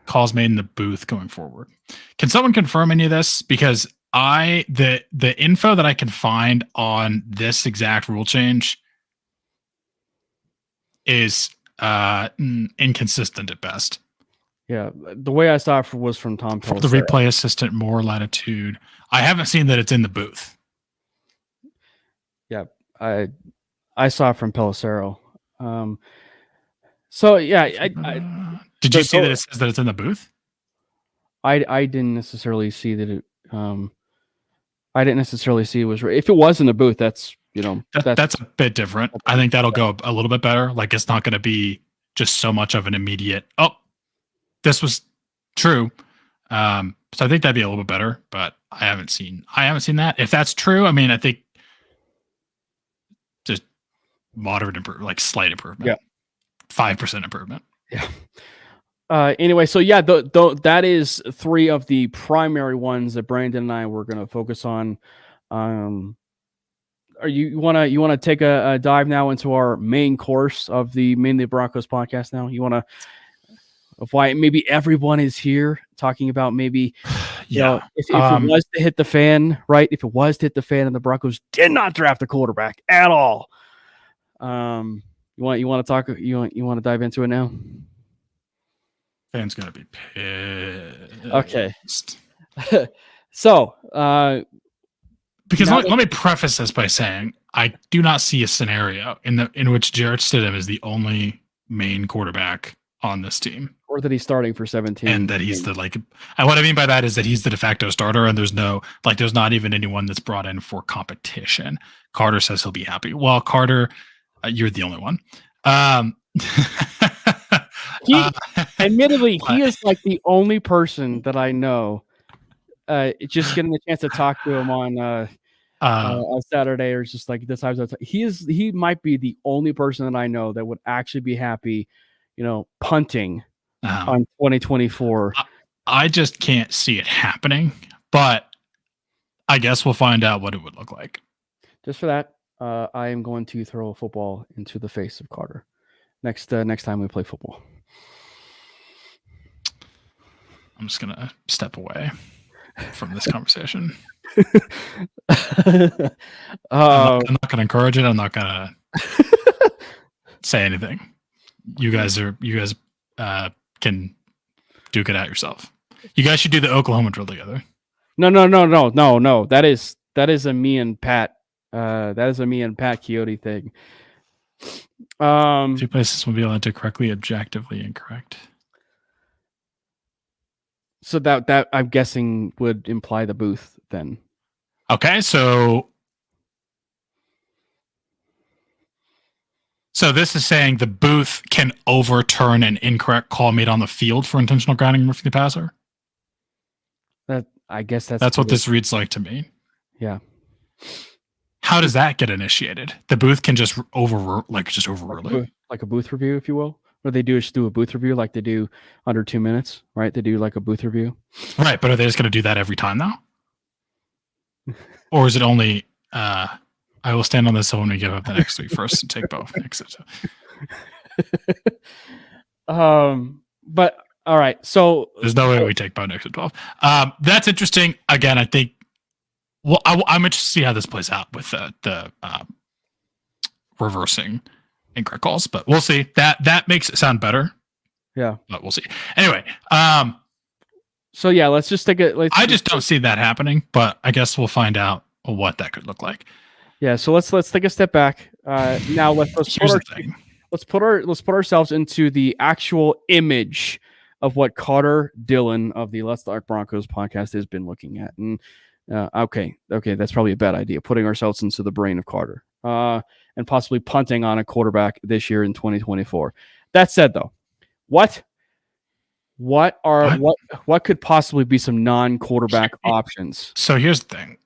[SPEAKER 2] Calls made in the booth going forward. Can someone confirm any of this? Because the info that I can find on this exact rule change is inconsistent at best.
[SPEAKER 1] Yeah, the way I saw it was from Tom Pelissero.
[SPEAKER 2] The replay assistant, more latitude. I haven't seen that it's in the booth.
[SPEAKER 1] Yeah, I saw it from Pelissero. So yeah,
[SPEAKER 2] did you see that it says that it's in the booth?
[SPEAKER 1] I didn't necessarily see that it. I didn't necessarily see it was. If it was in the booth, that's
[SPEAKER 2] that's a bit different. I think that'll go a little bit better. Like, it's not going to be just so much of an immediate, oh, this was true. So I think that'd be a little bit better, but I haven't seen that. If that's true, I mean, I think just moderate improvement, like slight improvement.
[SPEAKER 1] Yeah.
[SPEAKER 2] 5% improvement.
[SPEAKER 1] Yeah. Anyway, so yeah, that is three of the primary ones that Brandon and I were going to focus on. Are you want to take a dive now into our main course of the Manely Broncos podcast? Now you want to. of why maybe everyone is here talking about maybe, you know, if it was to hit the fan, right? If it was to hit the fan and the Broncos did not draft a quarterback at all. You want to talk? You want to dive into it now?
[SPEAKER 2] Fan's gonna be pissed.
[SPEAKER 1] Okay. So,
[SPEAKER 2] because let me preface this by saying I do not see a scenario in which Jarrett Stidham is the only main quarterback on this team,
[SPEAKER 1] or that he's starting for 17,
[SPEAKER 2] and that he's and what I mean by that is that he's the de facto starter, and there's not even anyone that's brought in for competition. Carter says he'll be happy. Well, Carter, you're the only one.
[SPEAKER 1] Admittedly, he is like the only person that I know. Just getting the chance to talk to him on Saturday, or just like this time, he might be the only person that I know that would actually be happy, you know, punting on 2024.
[SPEAKER 2] I just can't see it happening, but I guess we'll find out what it would look like.
[SPEAKER 1] Just for that, I am going to throw a football into the face of Carter next time we play football.
[SPEAKER 2] I'm just gonna step away from this conversation. I'm not going to encourage it. I'm not going to say anything. You guys can duke it out yourself. You guys should do the Oklahoma drill together.
[SPEAKER 1] No. That is a me and Pat. That is a me and Pat Coyote thing.
[SPEAKER 2] 2 places will be allowed to correctly, objectively incorrect.
[SPEAKER 1] So that I'm guessing would imply the booth then.
[SPEAKER 2] Okay, so this is saying the booth can overturn an incorrect call made on the field for intentional grounding roughing the passer.
[SPEAKER 1] I guess
[SPEAKER 2] that's what this reads like to me.
[SPEAKER 1] Yeah.
[SPEAKER 2] How does that get initiated? The booth can just overrule it,
[SPEAKER 1] like a booth review, if you will. What they do is do a booth review like they do under 2 minutes, right? They do like a booth review.
[SPEAKER 2] Right, but are they just going to do that every time now? Or is it only, I will stand on this when we give up the next week first and take both.
[SPEAKER 1] But all right, so
[SPEAKER 2] there's no way we take both next to 12. That's interesting. Again, I think, well, I'm interested to see how this plays out with the reversing incorrect calls, but we'll see. That makes it sound better.
[SPEAKER 1] Yeah,
[SPEAKER 2] but we'll see. Anyway,
[SPEAKER 1] so yeah, let's just take it.
[SPEAKER 2] I just don't see that happening, but I guess we'll find out what that could look like.
[SPEAKER 1] Yeah, so let's take a step back. Now let's put ourselves into the actual image of what Carter Dillon of the Let's Talk Broncos podcast has been looking at. And okay, that's probably a bad idea. Putting ourselves into the brain of Carter. And possibly punting on a quarterback this year in 2024. That said, though, what could possibly be some non-quarterback options?
[SPEAKER 2] So here's the thing.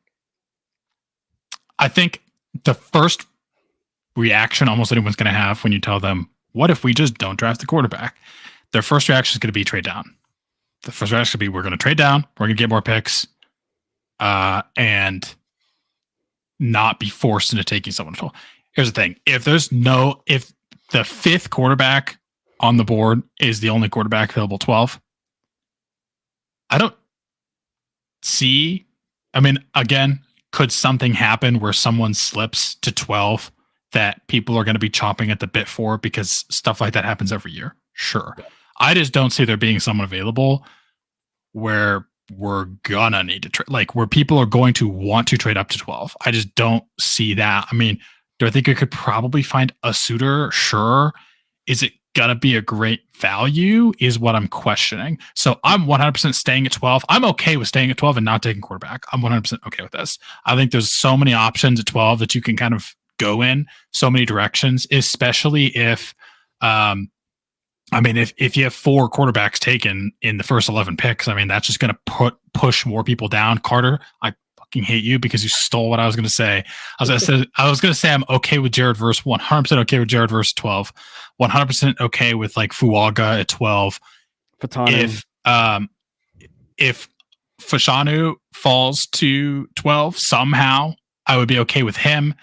[SPEAKER 2] I think the first reaction almost anyone's going to have when you tell them, what if we just don't draft the quarterback? Their first reaction is going to be trade down. The first reaction is going to be, we're going to trade down, we're going to get more picks, and not be forced into taking someone at all. Here's the thing. If the fifth quarterback on the board is the only quarterback available 12, I don't see, again, could something happen where someone slips to 12 that people are going to be chomping at the bit for, because stuff like that happens every year? Sure. I just don't see there being someone available where we're gonna need to trade, like where people are going to want to trade up to 12. I just don't see that. Do I think we could probably find a suitor? Sure. Is it gonna be a great value is what I'm questioning. So I'm 100% staying at 12. I'm okay with staying at 12 and not taking quarterback. I'm 100% okay with this. I think there's so many options at 12 that you can kind of go in so many directions, especially if if you have 4 quarterbacks taken in the first 11 picks, that's just going to push more people down. Carter, I fucking hate you because you stole what I was going to say. I was going to say I'm okay with Jared Verse, 100% okay with Jared Verse 12, 100% okay with like Fuaga at 12.
[SPEAKER 1] Fatanu.
[SPEAKER 2] If Fashanu falls to 12 somehow, I would be okay with him.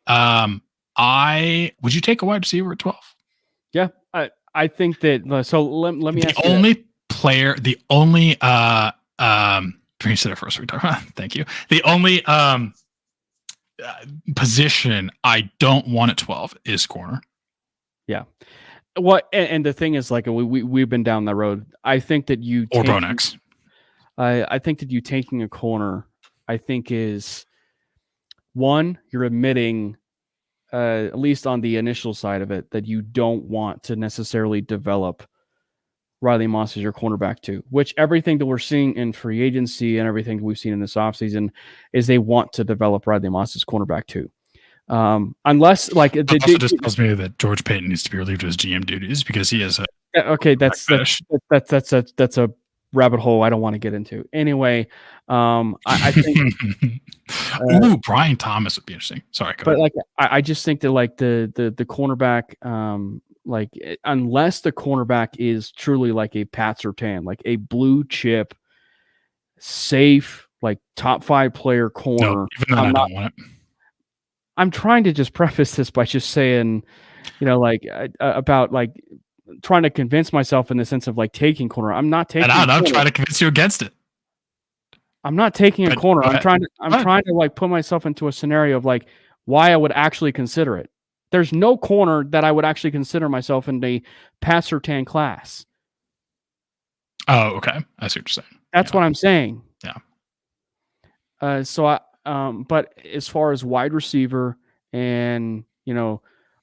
[SPEAKER 2] Would you take a wide receiver at 12?
[SPEAKER 1] Yeah, I think that. So let me ask you.
[SPEAKER 2] The only first we talk about. Thank you. The only position I don't want at 12 is corner.
[SPEAKER 1] Yeah. What and the thing is, like, we've been down that road. I think that
[SPEAKER 2] or Bonex.
[SPEAKER 1] I think that you taking a corner, I think is one, you're admitting, at least on the initial side of it, that you don't want to necessarily develop Riley Moss as your cornerback too, which everything that we're seeing in free agency and everything we've seen in this offseason is they want to develop Riley Moss as cornerback too. Unless like
[SPEAKER 2] it also just tells me that George Payton needs to be relieved of his GM duties because he is
[SPEAKER 1] that's a rabbit hole I don't want to get into. Anyway, I think
[SPEAKER 2] Brian Thomas would be interesting. Sorry,
[SPEAKER 1] but ahead. Like I just think that like the cornerback, like unless the cornerback is truly like a Pat Surtain, like a blue chip, safe, like top 5 player corner.
[SPEAKER 2] No, even then I don't want it.
[SPEAKER 1] I'm trying to just preface this by just saying, like about like trying to convince myself in the sense of like taking corner. I'm not taking.
[SPEAKER 2] And I'm trying to convince you against it.
[SPEAKER 1] I'm not taking a corner. I'm trying to like put myself into a scenario of like why I would actually consider it. There's no corner that I would actually consider myself in the Pat Surtain class.
[SPEAKER 2] Oh, okay. I see what you're saying.
[SPEAKER 1] That's what I'm saying.
[SPEAKER 2] Yeah.
[SPEAKER 1] But as far as wide receiver and,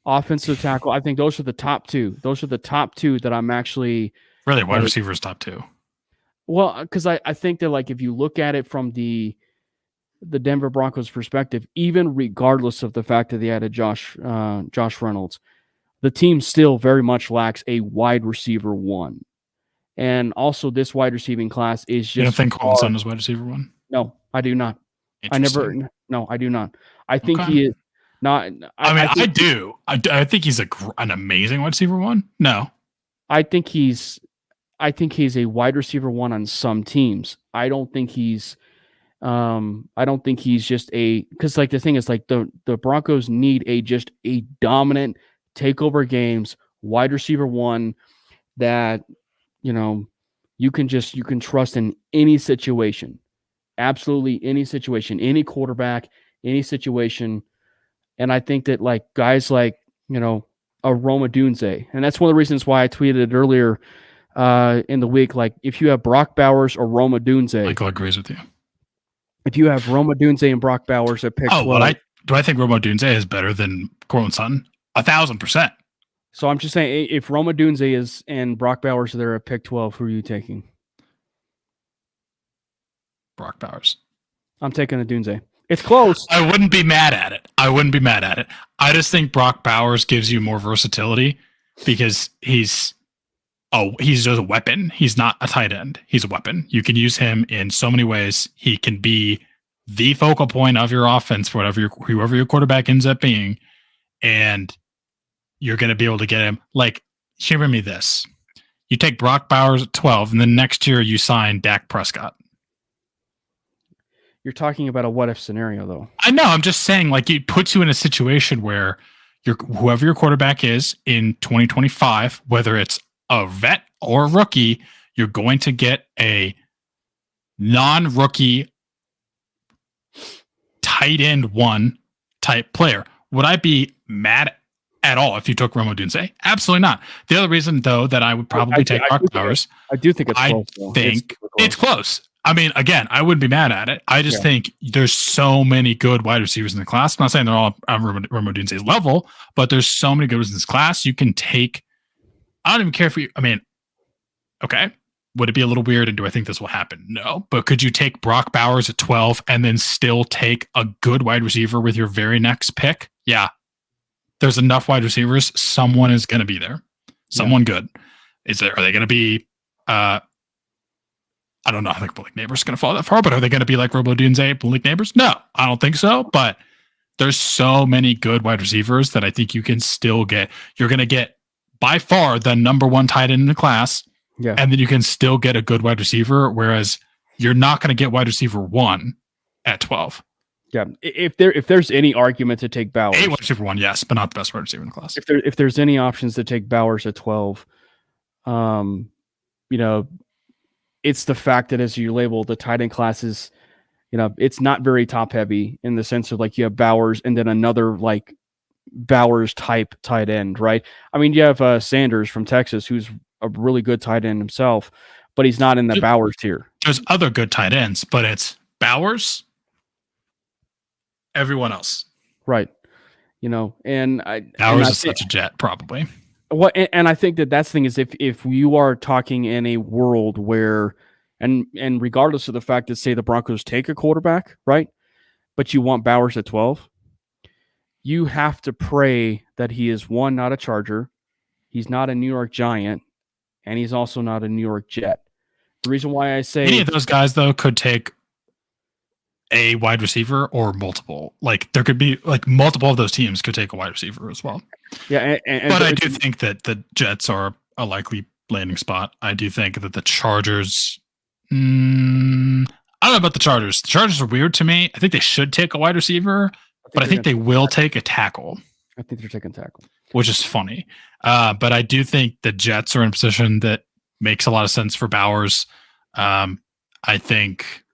[SPEAKER 1] offensive tackle, I think those are the top 2. Those are the top 2 that I'm actually
[SPEAKER 2] really wide receiver is top 2.
[SPEAKER 1] Well, because I think that like if you look at it from the Denver Broncos perspective, even regardless of the fact that they added Josh Reynolds, the team still very much lacks a wide receiver 1. And also this wide receiving class is just.
[SPEAKER 2] You don't think Colson is wide receiver 1?
[SPEAKER 1] No, I do not. I do not. I think he is not.
[SPEAKER 2] I do. I think he's an amazing wide receiver 1. No.
[SPEAKER 1] I think he's a wide receiver 1 on some teams. I don't think he's just because like the thing is like the Broncos need just a dominant takeover games wide receiver 1 that you can trust in any situation, absolutely any situation, any quarterback, any situation. And I think that like guys like a Roma Dunze, and that's one of the reasons why I tweeted earlier in the week, like if you have Brock Bowers or Roma Dunze,
[SPEAKER 2] Michael agrees with you.
[SPEAKER 1] If you have Roma Dunze and Brock Bowers at pick 12.
[SPEAKER 2] Do I think Roma Dunze is better than Courtland Sutton? 1,000%.
[SPEAKER 1] So I'm just saying, if Roma Dunze is and Brock Bowers are there at pick 12, who are you taking?
[SPEAKER 2] Brock Bowers.
[SPEAKER 1] I'm taking a Dunze. It's close.
[SPEAKER 2] I wouldn't be mad at it. I just think Brock Bowers gives you more versatility because he's just a weapon. He's not a tight end. He's a weapon. You can use him in so many ways. He can be the focal point of your offense for whoever your quarterback ends up being, and you're going to be able to get him. Like, hear me this. You take Brock Bowers at 12, and then next year you sign Dak Prescott.
[SPEAKER 1] You're talking about a what-if scenario, though.
[SPEAKER 2] I know. I'm just saying, like, it puts you in a situation where whoever your quarterback is in 2025, whether it's a vet or a rookie, you're going to get a non-rookie tight end 1 type player. Would I be mad at all if you took Roma Dunze? Absolutely not. The other reason, though, that I would probably take Brock Bowers,
[SPEAKER 1] I do think it's close.
[SPEAKER 2] I think it's close. I mean, again, I wouldn't be mad at it. I just think there's so many good wide receivers in the class. I'm not saying they're all on Roma Dunze's level, but there's so many good ones in this class. You can take. I don't even care if okay. Would it be a little weird? And do I think this will happen? No. But could you take Brock Bowers at 12 and then still take a good wide receiver with your very next pick? Yeah. There's enough wide receivers. Someone is going to be there. Someone good. Are they going to be, I don't know. I think Malik Neighbors is going to fall that far, but are they going to be like Robo Dunze, Malik Neighbors? No, I don't think so. But there's so many good wide receivers that I think you can still get. You're going to get by far the number 1 tight end in the class. Yeah. And then you can still get a good wide receiver, whereas you're not going to get wide receiver 1 at 12.
[SPEAKER 1] Yeah. If there's any argument to take Bowers.
[SPEAKER 2] A wide receiver 1, yes, but not the best wide receiver in the class.
[SPEAKER 1] If there's any options to take Bowers at 12, You know, it's the fact that as you label the tight end classes, you know, it's not very top heavy in the sense of like you have Bowers and then another like Bowers type tight end, right? I mean, you have Sanders from Texas, who's a really good tight end himself, but he's not in the Bowers tier.
[SPEAKER 2] There's other good tight ends, but it's Bowers, everyone else.
[SPEAKER 1] Right. You know,
[SPEAKER 2] Bowers is such a jet, probably.
[SPEAKER 1] Well, and I think that's the thing is if you are talking in a world where, and regardless of the fact that say the Broncos take a quarterback, right, but you want Bowers at 12, you have to pray that he is one, not a Charger, he's not a New York Giant, and he's also not a New York Jet. The reason why I say
[SPEAKER 2] any of those guys though could take a wide receiver or multiple. Like there could be like multiple of those teams could take a wide receiver as well.
[SPEAKER 1] Yeah,
[SPEAKER 2] but I do think that the Jets are a likely landing spot. I do think that the Chargers. I don't know about the Chargers. The Chargers are weird to me. I think they should take a wide receiver, but I think they will take a tackle.
[SPEAKER 1] I think they're taking tackle,
[SPEAKER 2] which is funny. But I do think the Jets are in a position that makes a lot of sense for Bowers. I think.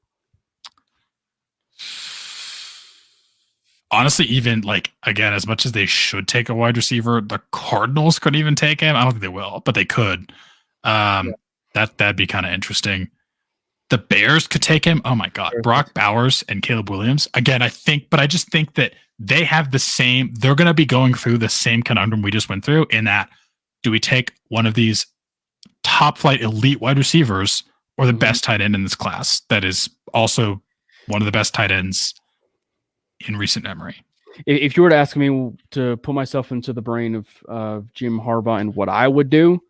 [SPEAKER 2] Honestly, even like again, as much as they should take a wide receiver, the Cardinals could even take him. I don't think they will, but they could. That'd be kind of interesting. The Bears could take him. Oh my God, Brock Bowers and Caleb Williams. Again, I just think that they have the same. They're going to be going through the same conundrum we just went through. In that, do we take one of these top flight elite wide receivers or the best tight end in this class? That is also one of the best tight ends in recent memory.
[SPEAKER 1] If you were to ask me to put myself into the brain of Jim Harbaugh and what I would do,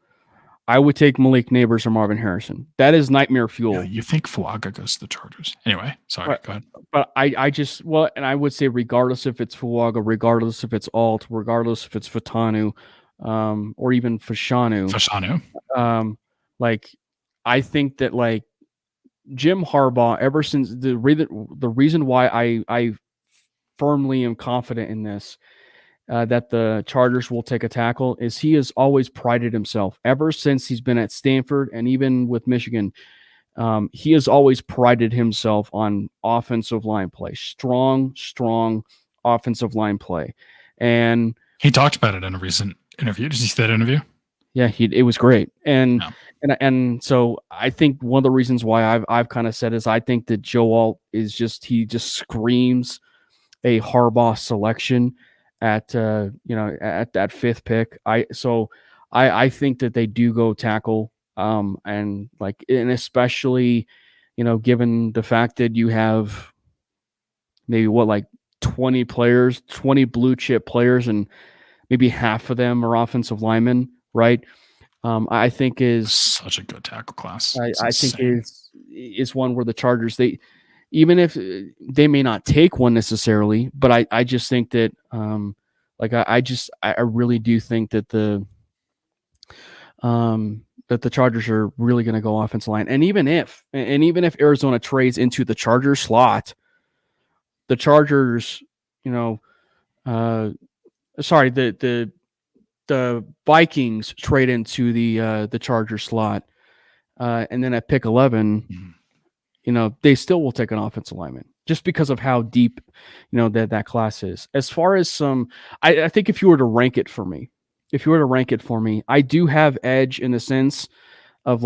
[SPEAKER 1] I would take Malik Neighbors or Marvin Harrison. That is nightmare fuel.
[SPEAKER 2] Yeah, you think Fuaga goes to the Chargers. Anyway, sorry, go ahead.
[SPEAKER 1] But and I would say regardless if it's Fuaga, regardless if it's Alt, regardless if it's Fatanu, or even Fashanu. Like I think that like Jim Harbaugh, ever since the reason why I firmly am confident in this, that the Chargers will take a tackle, is he has always prided himself ever since he's been at Stanford and even with Michigan. He has always prided himself on offensive line play, strong offensive line play. And
[SPEAKER 2] he talked about it in a recent interview. Did you see that interview?
[SPEAKER 1] Yeah, it was great. And so I think one of the reasons why I've kind of said is I think that Joe Alt is he just screams a Harbaugh selection at that fifth pick. I think that they do go tackle, and especially, given the fact that you have maybe 20 players, 20 blue chip players, and maybe half of them are offensive linemen, right? I think is
[SPEAKER 2] such a good tackle class.
[SPEAKER 1] I think is one where the Chargers, even if they may not take one necessarily, but I just think that I really do think that the Chargers are really going to go offensive line. And even if Arizona trades into the Chargers slot, the Chargers, the Vikings trade into the Chargers slot, and then at pick 11, they still will take an offensive lineman just because of how deep, that class is. As far as I think if you were to rank it for me, I do have edge in the sense of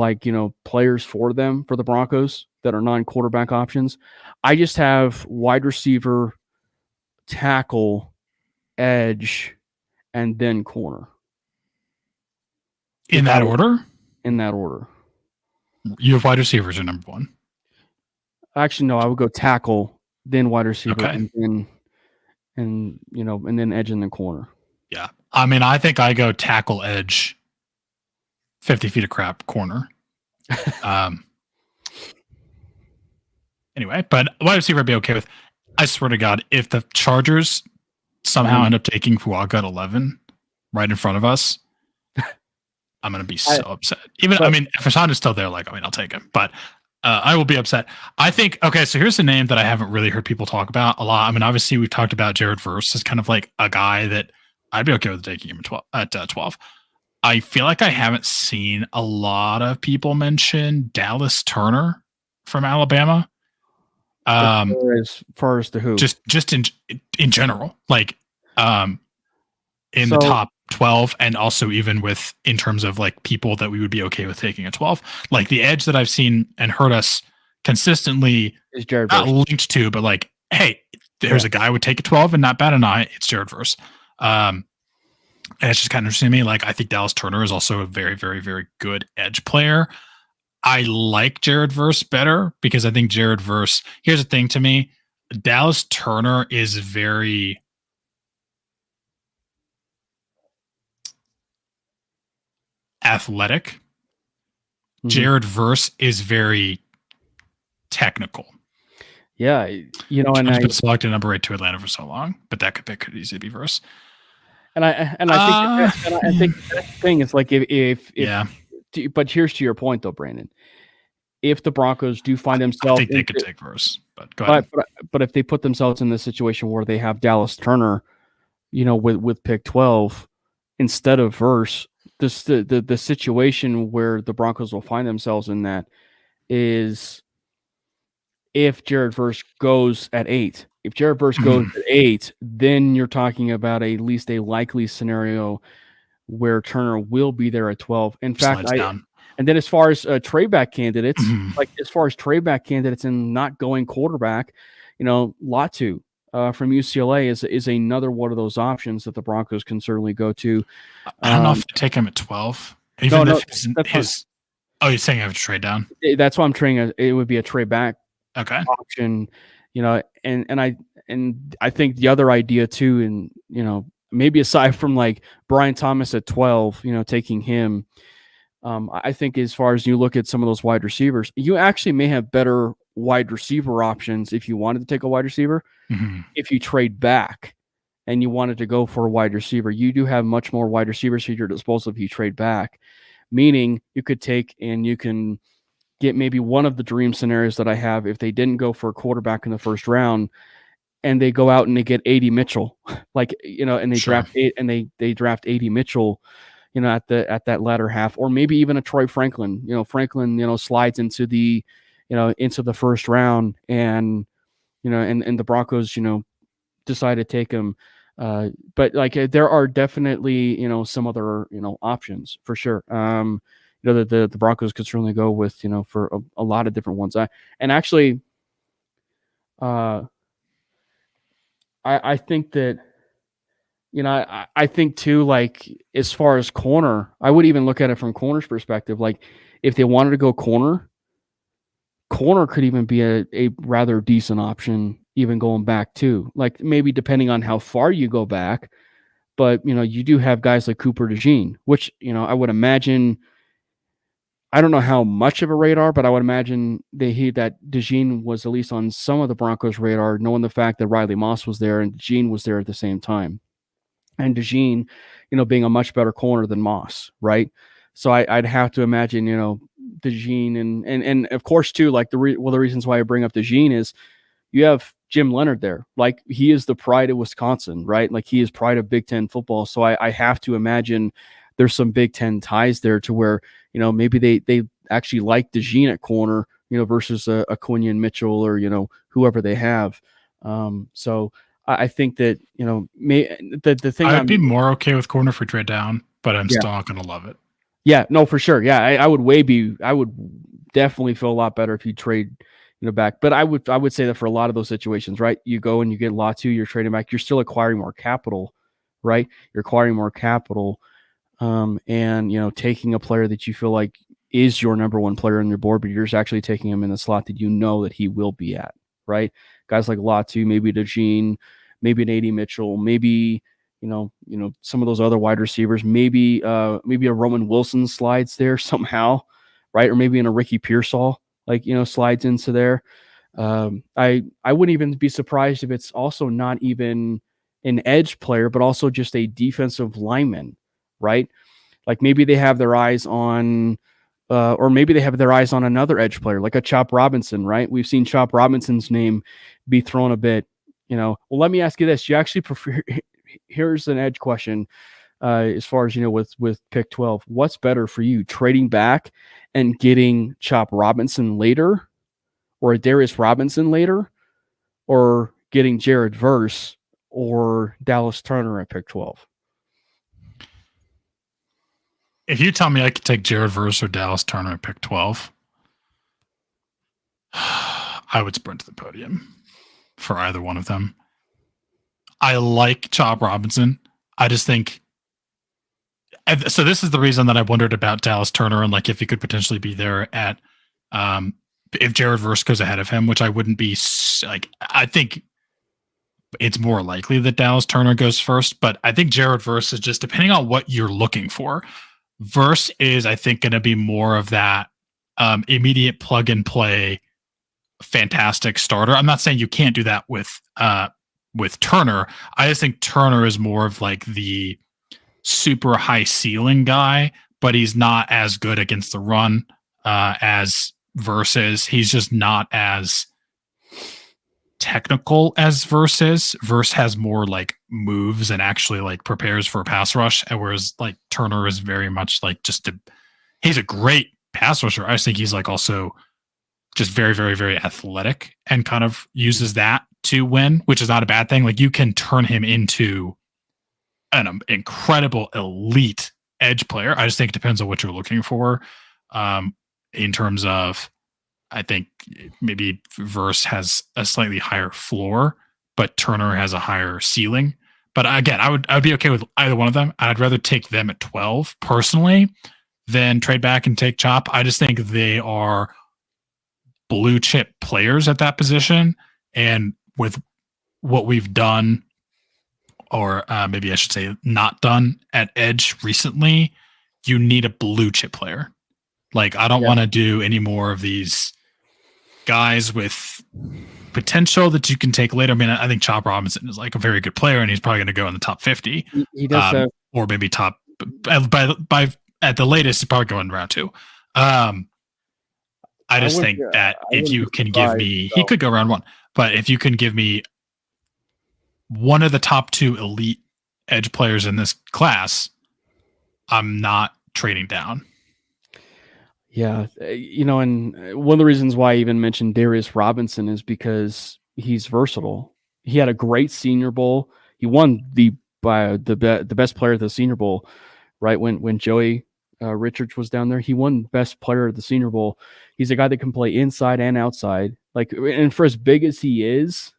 [SPEAKER 1] players for the Broncos that are non-quarterback options. I just have wide receiver, tackle, edge, and then corner.
[SPEAKER 2] In that order?
[SPEAKER 1] In that order.
[SPEAKER 2] You have wide receivers are number one.
[SPEAKER 1] Actually, no, I would go tackle, then wide receiver,
[SPEAKER 2] okay.
[SPEAKER 1] and then edge and then corner.
[SPEAKER 2] Yeah. I mean, I think I go tackle, edge, 50 feet of crap, corner. Anyway, but wide receiver I'd be okay with. I swear to God, if the Chargers somehow end up taking Fuaga at 11 right in front of us, I'm going to be so upset. If Hassan is still there, I'll take him. But I will be upset. I think, okay, so here's a name that I haven't really heard people talk about a lot. I mean, obviously, we've talked about Jared Verse as kind of like a guy that I'd be okay with taking him at 12. I feel like I haven't seen a lot of people mention Dallas Turner from Alabama.
[SPEAKER 1] As far as the who,
[SPEAKER 2] just in general, like in the
[SPEAKER 1] So-
[SPEAKER 2] top 12, and also even with in terms of like people that we would be okay with taking at 12. Like the edge that I've seen and heard us consistently
[SPEAKER 1] is Jared
[SPEAKER 2] not
[SPEAKER 1] Verse.
[SPEAKER 2] linked to, but like, hey, there's a guy would take a 12 and not bat an eye. It's Jared Verse. And it's just kind of interesting to me. Like, I think Dallas Turner is also a very, very, very good edge player. I like Jared Verse better because I think Jared Verse, here's the thing to me, Dallas Turner is very athletic.
[SPEAKER 1] Mhm.
[SPEAKER 2] Jared Verse is very technical.
[SPEAKER 1] Yeah, and
[SPEAKER 2] I've been selected number 8 to Atlanta for so long, but that could easily be Verse.
[SPEAKER 1] And I think the thing is like if but here's to your point though, Brandon. If the Broncos do find themselves,
[SPEAKER 2] I think they could take Verse, but go ahead.
[SPEAKER 1] But if they put themselves in this situation where they have Dallas Turner, with pick 12 instead of Verse, the situation where the Broncos will find themselves in that is if Jared Verse goes at 8. If Jared Verse goes at 8, then you're talking about at least a likely scenario where Turner will be there at 12. In fact, and then as far as trade back candidates, and not going quarterback, Latu from UCLA is another one of those options that the Broncos can certainly go to.
[SPEAKER 2] I don't know if they take him at 12. Even if his oh, you're saying I have to trade down?
[SPEAKER 1] That's why I'm trading. It would be a trade back option, and I think the other idea too, and maybe aside from like Brian Thomas at 12, taking him. I think as far as you look at some of those wide receivers, you actually may have better wide receiver options if you wanted to take a wide receiver. If you trade back and you wanted to go for a wide receiver, you do have much more wide receivers at your disposal if you trade back, meaning you could take and you can get maybe one of the dream scenarios that I have if they didn't go for a quarterback in the first round and they go out and they get A.D. Mitchell, and they draft they draft A.D. Mitchell, at that latter half, or maybe even a Troy Franklin. Franklin, slides into the, into the first round, and and the Broncos, decide to take him. But like there are definitely some other options for sure. The Broncos could certainly go with for a lot of different ones. I think that. I think too, like as far as corner, I would even look at it from corner's perspective. Like if they wanted to go corner could even be a rather decent option, even going back too. Like maybe depending on how far you go back, but you do have guys like Cooper DeJean, which I would imagine. I don't know how much of a radar, but I would imagine that DeJean was at least on some of the Broncos' radar, knowing the fact that Riley Moss was there and DeJean was there at the same time. And DeJean, being a much better corner than Moss, right? So I'd have to imagine, DeJean and of course too, like the reasons why I bring up DeJean is you have Jim Leonard there, like he is the pride of Wisconsin, right? Like he is pride of Big Ten football. So I have to imagine there's some Big Ten ties there to where maybe they actually like DeJean at corner, versus a Quinion Mitchell or whoever they have. So. I think that the thing
[SPEAKER 2] I'd be more okay with corner for trade down, but I'm still not going to love it.
[SPEAKER 1] Yeah, no, for sure. Yeah, I would definitely feel a lot better if you trade back. But I would say that for a lot of those situations, right? You go and you get Latu, you're trading back, you're still acquiring more capital, right? You're acquiring more capital, and taking a player that you feel like is your number one player on your board, but you're just actually taking him in the slot that that he will be at, right? Guys like Latu, maybe DeJean, maybe an A.D. Mitchell, maybe some of those other wide receivers, maybe a Roman Wilson slides there somehow, right? Or maybe in a Ricky Pearsall, slides into there. I wouldn't even be surprised if it's also not even an edge player, but also just a defensive lineman, right? Like maybe they have their eyes on. Or maybe they have their eyes on another edge player, like a Chop Robinson, right? We've seen Chop Robinson's name be thrown a bit. Well, let me ask you this: do you actually prefer? Here's an edge question: as far as with pick 12, what's better for you, trading back and getting Chop Robinson later, or Darius Robinson later, or getting Jared Verse or Dallas Turner at pick 12?
[SPEAKER 2] If you tell me I could take Jared Verse or Dallas Turner at pick 12, I would sprint to the podium for either one of them. I like Chop Robinson. I just think, so this is the reason that I wondered about Dallas Turner and like if he could potentially be there at if Jared Verse goes ahead of him, which I wouldn't be like, I think it's more likely that Dallas Turner goes first, but I think Jared Verse is just depending on what you're looking for. Verse is, I think, going to be more of that immediate plug and play, fantastic starter. I'm not saying you can't do that with Turner. I just think Turner is more of like the super high ceiling guy, but he's not as good against the run as Verse is. He's just not as technical as Verse is. Verse has more like moves and actually like prepares for a pass rush, whereas like Turner is very much like he's a great pass rusher. I just think he's like also just very, very, very athletic and kind of uses that to win, which is not a bad thing. Like you can turn him into an incredible elite edge player. I just think it depends on what you're looking for. In terms of, I think maybe Verse has a slightly higher floor, but Turner has a higher ceiling. But again, I would be okay with either one of them. I'd rather take them at 12 personally than trade back and take Chop. I just think they are blue chip players at that position. And with what we've done, or maybe I should say not done at edge recently, you need a blue chip player. Like I don't want to do any more of these guys with potential that you can take later. I mean, I think Chop Robinson is like a very good player, and he's probably going to go in the top 50.
[SPEAKER 1] He does
[SPEAKER 2] or maybe top by at the latest, he's probably going round 2. I just think that if you can give me, he could go round 1, but if you can give me one of the top 2 elite edge players in this class, I'm not trading down.
[SPEAKER 1] Yeah, and one of the reasons why I even mentioned Darius Robinson is because he's versatile. He had a great Senior Bowl. He won the best player at the Senior Bowl, right? When Joey Richards was down there, he won best player at the Senior Bowl. He's a guy that can play inside and outside. Like, and for as big as he is,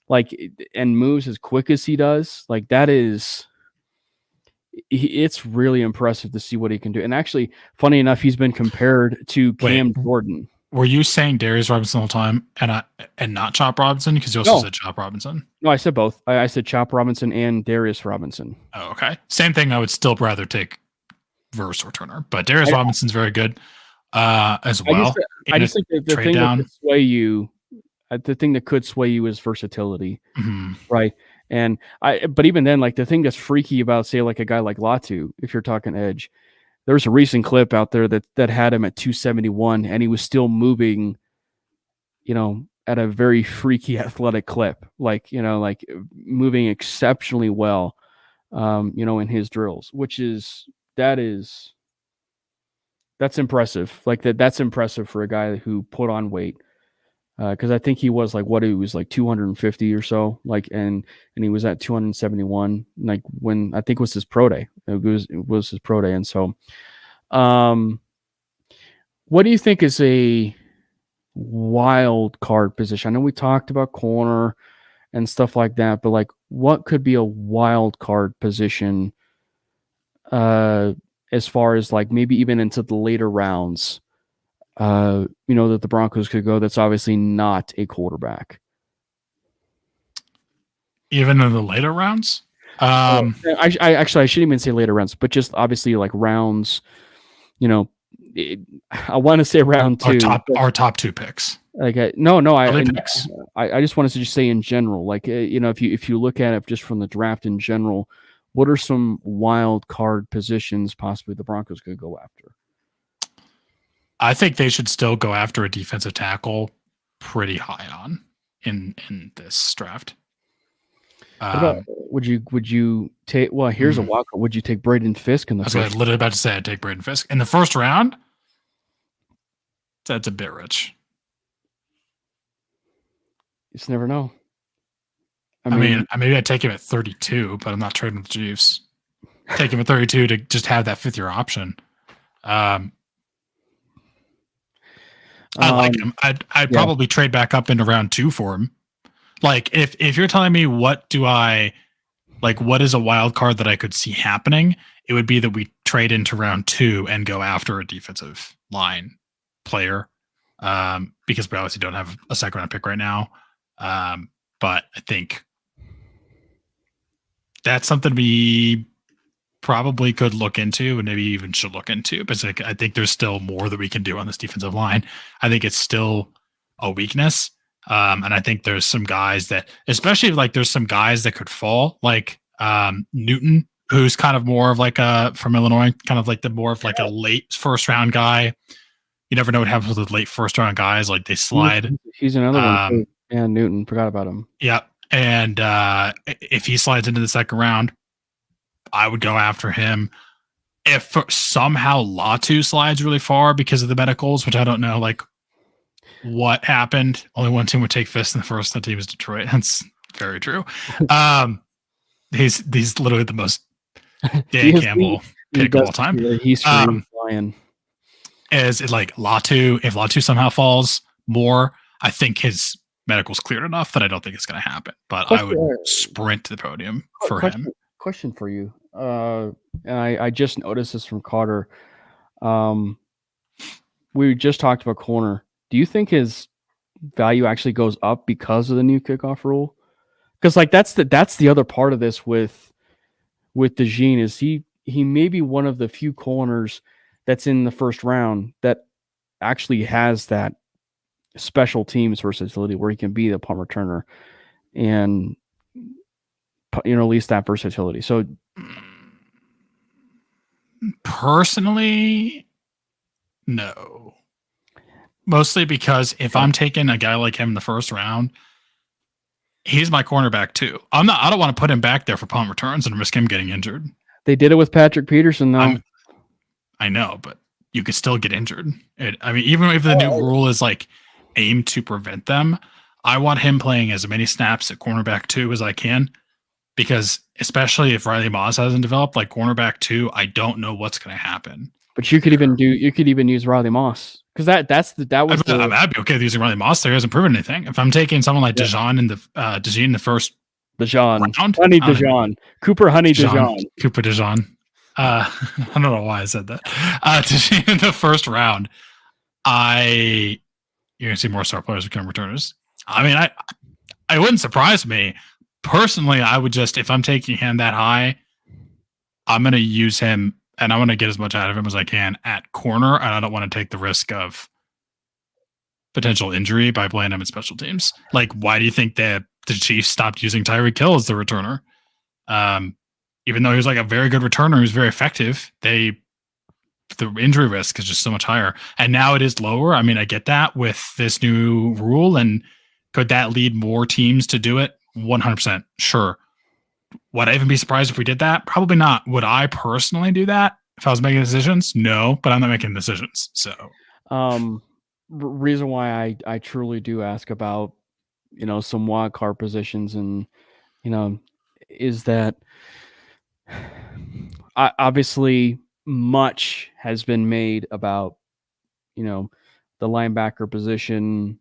[SPEAKER 1] like, and moves as quick as he does, like that is. It's really impressive to see what he can do. And actually, funny enough, he's been compared to Cam Jordan.
[SPEAKER 2] Were you saying Darius Robinson the whole time and not Chop Robinson? Because you also said Chop Robinson.
[SPEAKER 1] No, I said both. I said Chop Robinson and Darius Robinson.
[SPEAKER 2] Oh, okay. Same thing. I would still rather take Verse or Turner, but Darius Robinson's very good as well.
[SPEAKER 1] I just think that the thing that could sway you, is versatility, right? And but even then, like the thing that's freaky about, say, like a guy like Latu, if you're talking edge, there's a recent clip out there that had him at 271, and he was still moving, at a very freaky athletic clip, like moving exceptionally well, in his drills, that's impressive. Like that's impressive for a guy who put on weight. Because I think he was like 250 or so, like, and he was at 271, like when I think it was his pro day. It was his pro day, and so, what do you think is a wild card position? I know we talked about corner and stuff like that, but like, what could be a wild card position? As far as like maybe even into the later rounds. That the Broncos could go, that's obviously not a quarterback.
[SPEAKER 2] Even in the later rounds?
[SPEAKER 1] I shouldn't even say later rounds, but just obviously like rounds, I want to say round 2.
[SPEAKER 2] Our top 2 picks.
[SPEAKER 1] Like, I just wanted to just say in general, like, if you look at it just from the draft in general, what are some wild card positions possibly the Broncos could go after?
[SPEAKER 2] I think they should still go after a defensive tackle pretty high on in this draft.
[SPEAKER 1] What about, would you take? Well, here's a walk. Would you take Braden Fisk in the first?
[SPEAKER 2] I was literally about to say I'd take Braden Fisk in the first round. That's a bit rich.
[SPEAKER 1] You just never know.
[SPEAKER 2] I mean, maybe I'd take him at 32, but I'm not trading with the Chiefs. Take him at 32 to just have that 5th-year option. I like him. I'd probably trade back up into round 2 for him. Like if you're telling me what is a wild card that I could see happening, it would be that we trade into round 2 and go after a defensive line player. Because we obviously don't have a 2nd round pick right now. But I think that's something we probably could look into and maybe even should look into. But I think there's still more that we can do on this defensive line. I think it's still a weakness. And I think there's some guys that, especially there's some guys that could fall, like Newton, who's kind of more of from Illinois, kind of a late 1st round guy. You never know what happens with the late 1st round guys. Like they slide.
[SPEAKER 1] He's another one too. Yeah, Newton, forgot about him.
[SPEAKER 2] Yeah. And if he slides into the 2nd round, I would go after him. If somehow Latu slides really far because of the medicals, which I don't know, what happened. Only one team would take Fisk in the first. That team is Detroit. That's very true. He's literally the most Dan Campbell pick of all time.
[SPEAKER 1] He's flying.
[SPEAKER 2] Is it Latu? If Latu somehow falls more, I think his medical's cleared enough that I don't think it's going to happen. But I would sprint to the podium for him.
[SPEAKER 1] Question for you. I just noticed this from Carter. We just talked about corner. Do you think his value actually goes up because of the new kickoff rule? Because that's the other part of this with DeJean is he may be one of the few corners that's in the 1st round that actually has that special teams versatility where he can be the punt returner and at least that versatility. So
[SPEAKER 2] personally, no. Mostly because if I'm taking a guy like him in the 1st round, he's my cornerback too. I don't want to put him back there for punt returns and risk him getting injured.
[SPEAKER 1] They did it with Patrick Peterson though.
[SPEAKER 2] I know, but you could still get injured. Even if the new rule is aimed to prevent them, I want him playing as many snaps at cornerback 2 as I can, because especially if Riley Moss hasn't developed cornerback 2, I don't know what's going to happen.
[SPEAKER 1] But you could even use Riley Moss because I'd
[SPEAKER 2] be okay with using Riley Moss there. He hasn't proven anything. If I'm taking someone like DeJean in the first round,
[SPEAKER 1] Honey DeJean, Cooper Honey DeJean,
[SPEAKER 2] Cooper DeJean. I don't know why I said that. DeJean in the 1st round, you're gonna see more star players become returners. I wouldn't surprise me. Personally, I would just, if I'm taking him that high, I'm gonna use him and I want to get as much out of him as I can at corner, and I don't want to take the risk of potential injury by playing him in special teams. Why do you think that the Chiefs stopped using Tyreek Hill as the returner? Even though he was a very good returner, he was very effective. The injury risk is just so much higher, and now it is lower. I get that with this new rule, and could that lead more teams to do it? 100% sure. Would I even be surprised if we did that? Probably not. Would I personally do that if I was making decisions? No, but I'm not making decisions. So,
[SPEAKER 1] reason why I truly do ask about, some wild card positions and, is that obviously much has been made about, the linebacker position,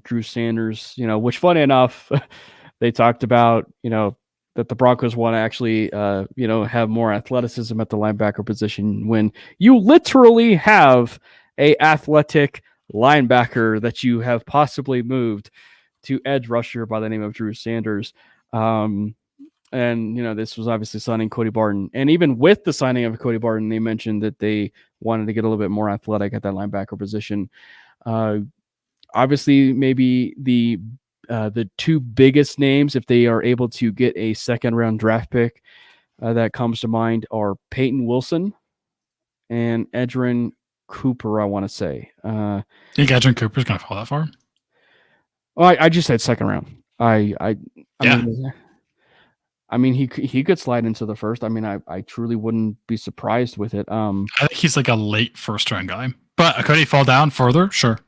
[SPEAKER 1] Drew Sanders, which funny enough, they talked about, that the Broncos want to actually, have more athleticism at the linebacker position when you literally have a athletic linebacker that you have possibly moved to edge rusher by the name of Drew Sanders. And, this was obviously signing Cody Barton. And even with the signing of Cody Barton, they mentioned that they wanted to get a little bit more athletic at that linebacker position. Obviously, maybe the 2 biggest names, if they are able to get a 2nd round draft pick, that comes to mind are Peyton Wilson and Edgerrin Cooper, I want to say.
[SPEAKER 2] Think Edgerrin Cooper's going to fall that far?
[SPEAKER 1] Well, I just said 2nd round. I mean, I mean, he could slide into the first. I mean, I truly wouldn't be surprised with it.
[SPEAKER 2] I think he's like a late first round guy, but could he fall down further? Sure.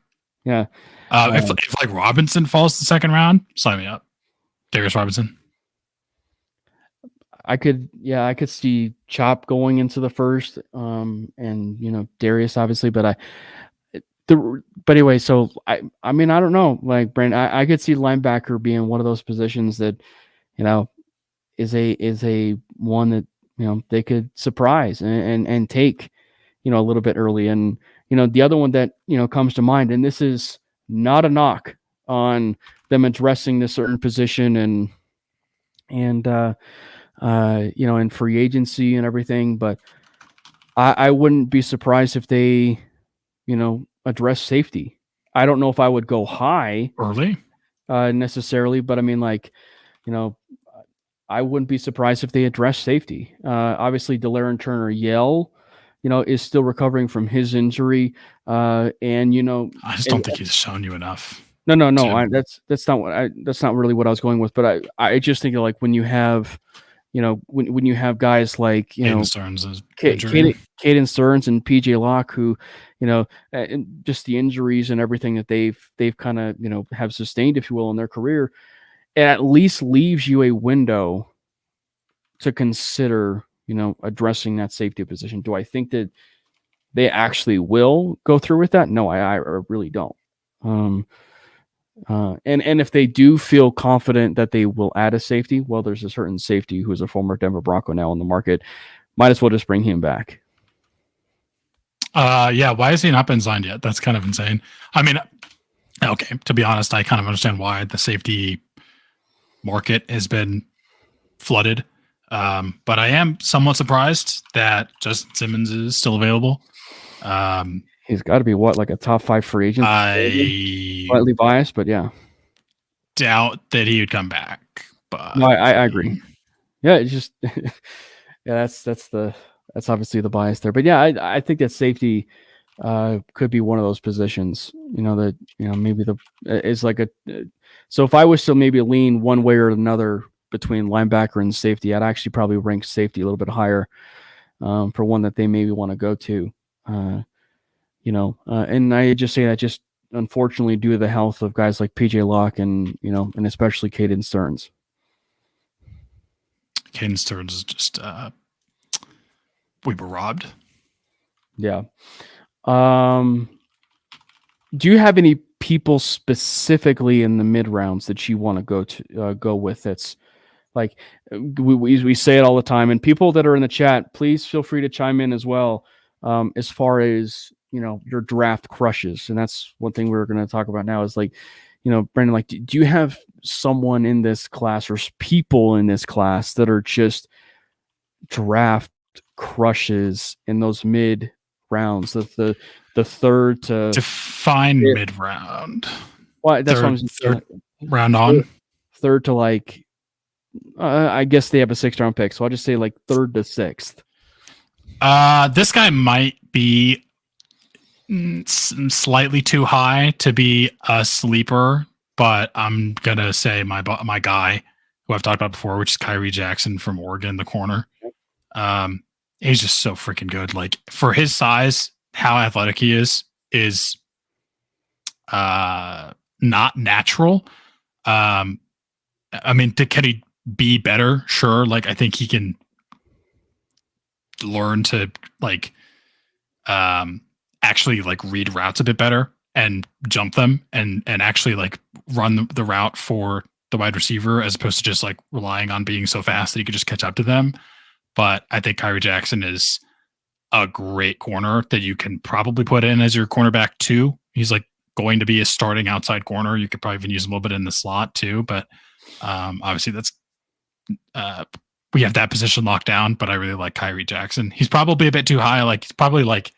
[SPEAKER 1] Yeah.
[SPEAKER 2] If like Robinson falls the second round, sign me up. Darius Robinson.
[SPEAKER 1] I could see Chop going into the first, and Darius obviously, but anyway, so I mean, I don't know, like Brandon, I could see linebacker being one of those positions that, is a one that, they could surprise and take, a little bit early. And, the other one that, comes to mind, and this is not a knock on them addressing this certain position and in free agency and everything, but I wouldn't be surprised if they, address safety. I don't know if I would go high
[SPEAKER 2] early
[SPEAKER 1] necessarily, but I mean, like, I wouldn't be surprised if they address safety. Obviously, De'Aaron Turner-Yell, is still recovering from his injury, and
[SPEAKER 2] I just don't think he's shown you enough.
[SPEAKER 1] No. That's not really what I was going with. But I just think like when you have, when you have guys like
[SPEAKER 2] Caden Stearns
[SPEAKER 1] Caden Stearns and PJ Locke, who, and just the injuries and everything that they've kind of have sustained, if you will, in their career, it at least leaves you a window to consider, addressing that safety position. Do I think that they actually will go through with that? No, I really don't. And if they do feel confident that they will add a safety, well, there's a certain safety who is a former Denver Bronco now on the market. Might as well just bring him back.
[SPEAKER 2] Yeah. Why has he not been signed yet? That's kind of insane. I mean, okay, to be honest, I kind of understand why the safety market has been flooded. But I am somewhat surprised that Justin Simmons is still available.
[SPEAKER 1] He's got to be like a top 5 free agent. Slightly biased, but yeah.
[SPEAKER 2] Doubt that he would come back. But
[SPEAKER 1] no, I agree. Yeah, it's just yeah, that's obviously the bias there. But yeah, I think that safety could be one of those positions. That maybe is like a. So if I was to maybe lean one way or another between linebacker and safety, I'd actually probably rank safety a little bit higher for one that they maybe want to go to. And I just say that just unfortunately due to the health of guys like PJ Locke and and especially Caden Stearns.
[SPEAKER 2] Caden Stearns is just we were robbed.
[SPEAKER 1] Yeah. Do you have any people specifically in the mid rounds that you want to go with? That's like we say it all the time, and people that are in the chat, please feel free to chime in as well. As far as your draft crushes, and that's one thing we're going to talk about now. Is like, Brandon, like, do you have someone in this class or people in this class that are just draft crushes in those mid rounds, the third to
[SPEAKER 2] define mid round?
[SPEAKER 1] Well, that's what I'm saying.
[SPEAKER 2] Third round on.
[SPEAKER 1] Third to like, I guess they have a 6th round pick, so I'll just say like 3rd to 6th.
[SPEAKER 2] This guy might be slightly too high to be a sleeper, but I'm gonna say my guy who I've talked about before, which is Kyrie Jackson from Oregon, the corner. He's just so freaking good. Like, for his size, how athletic he is not natural. I mean, can he be better? Sure. Like, I think he can learn to actually like read routes a bit better and jump them and actually like run the route for the wide receiver, as opposed to just like relying on being so fast that he could just catch up to them. But I think Kyrie Jackson is a great corner that you can probably put in as your cornerback too. He's like going to be a starting outside corner. You could probably even use him a little bit in the slot too, but obviously that's we have that position locked down, but I really like Kyrie Jackson. He's probably a bit too high. Like, he's probably like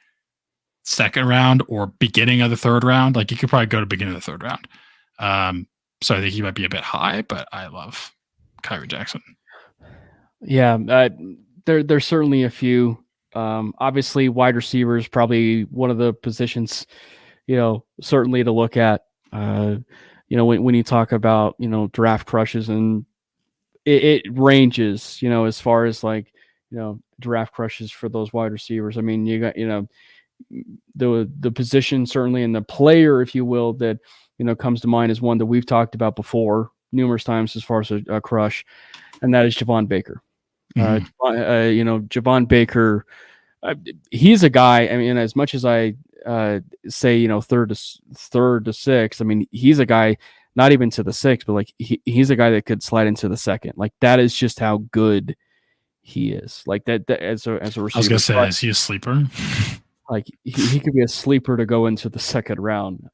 [SPEAKER 2] 2nd round or beginning of the 3rd round. Like, you could probably go to beginning of the 3rd round. So I think he might be a bit high, but I love Kyrie Jackson.
[SPEAKER 1] Yeah. There's certainly a few. Obviously wide receiver is probably one of the positions, certainly to look at, when you talk about, draft crushes, and it ranges, as far as like, draft crushes for those wide receivers. I mean, you got, the position certainly, and the player, if you will, that, comes to mind is one that we've talked about before numerous times as far as a crush, and that is Javon Baker. Javon Baker, he's a guy, I mean, as much as I say, third to sixth, I mean, he's a guy not even to the sixth, but like he's a guy that could slide into the second. Like that is just how good he is. Like that as a receiver.
[SPEAKER 2] I was gonna say, is he a sleeper?
[SPEAKER 1] Like he could be a sleeper to go into the second round.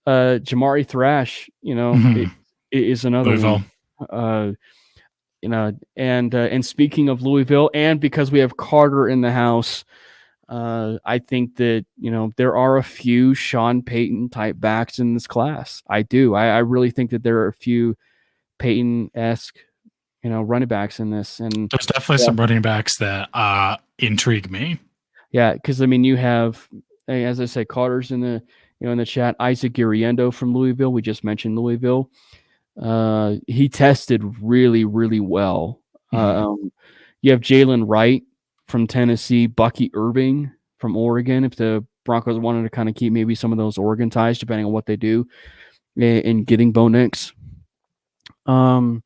[SPEAKER 1] Jamari Thrash, is another one. And speaking of Louisville, and because we have Carter in the house, I think that, there are a few Sean Payton type backs in this class. I do. I really think that there are a few Payton-esque, running backs in this. And
[SPEAKER 2] there's definitely some running backs that intrigue me.
[SPEAKER 1] Yeah, because I mean, you have, as I say, Carter's in the in the chat. Isaac Giriendo from Louisville. We just mentioned Louisville. He tested really, really well. You have Jalen Wright from Tennessee, Bucky Irving from Oregon. If the Broncos wanted to kind of keep maybe some of those Oregon ties, depending on what they do in getting Bo Nix. But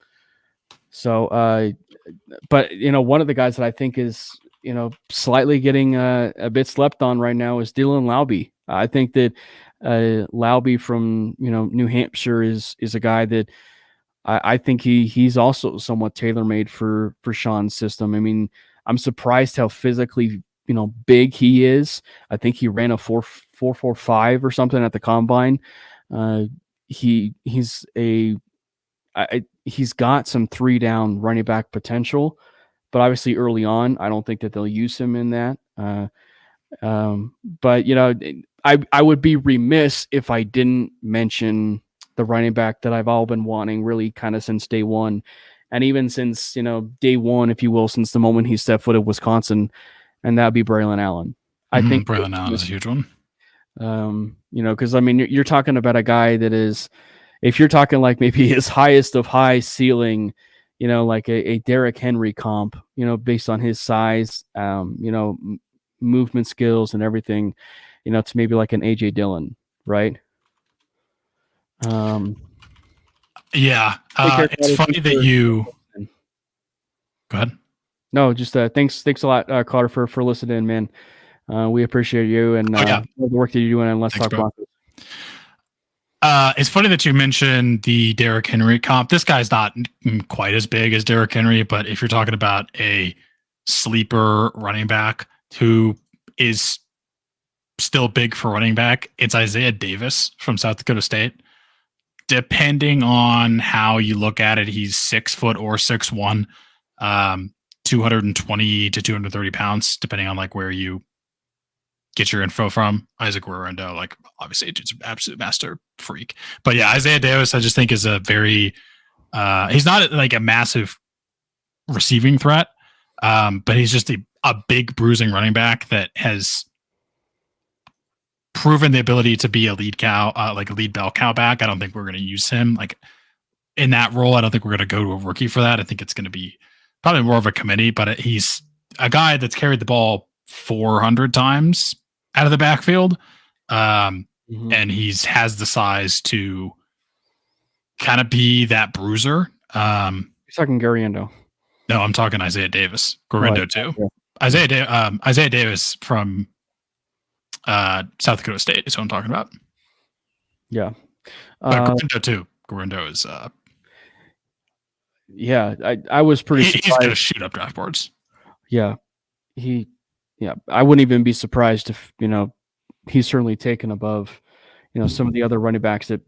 [SPEAKER 1] one of the guys that I think is, slightly getting a bit slept on right now is Dylan Laube. I think that Laube from, New Hampshire is a guy that I think he's also somewhat tailor-made for Sean's system. I mean, I'm surprised how physically, big he is. I think he ran a 4.45 or something at the combine. He's got some 3-down running back potential, but obviously early on, I don't think that they'll use him in that. But I would be remiss if I didn't mention the running back that I've all been wanting really kind of since day one. And even since, day one, if you will, since the moment he stepped foot at Wisconsin, and that'd be Braylon Allen. I think
[SPEAKER 2] Braylon Allen is a huge one.
[SPEAKER 1] Because I mean, you're talking about a guy that is, if you're talking like maybe his highest of high ceiling, like a Derrick Henry comp, based on his size, movement skills and everything, to maybe like an AJ Dillon, right?
[SPEAKER 2] It's funny that you go ahead.
[SPEAKER 1] No, just thanks a lot, Carter, for listening, man. We appreciate you and the work that you're doing on Let's Talk Broncos.
[SPEAKER 2] It's funny that you mentioned the Derrick Henry comp. This guy's not quite as big as Derrick Henry, but if you're talking about a sleeper running back who is still big for running back, it's Isaiah Davis from South Dakota State. Depending on how you look at it, he's 6 foot or 6'1", 220 to 230 pounds, depending on like where you get your info from. Isaac Guerrero, like obviously it's an absolute master freak. But yeah, Isaiah Davis, I just think is a very, he's not like a massive receiving threat, but he's just a big bruising running back that has proven the ability to be a lead bell cow back. I don't think we're going to use him like in that role. I don't think we're going to go to a rookie for that. I think it's going to be probably more of a committee, but he's a guy that's carried the ball 400 times out of the backfield. And has the size to kind of be that bruiser.
[SPEAKER 1] You're talking Gariendo.
[SPEAKER 2] No, I'm talking Isaiah Davis. Gariendo too. Yeah. Isaiah Davis from South Dakota State is what I'm talking about.
[SPEAKER 1] Yeah.
[SPEAKER 2] Gariendo too. Gariendo is
[SPEAKER 1] I was pretty surprised.
[SPEAKER 2] He's gonna shoot up draft boards.
[SPEAKER 1] Yeah. I wouldn't even be surprised if, he's certainly taken above, some of the other running backs that,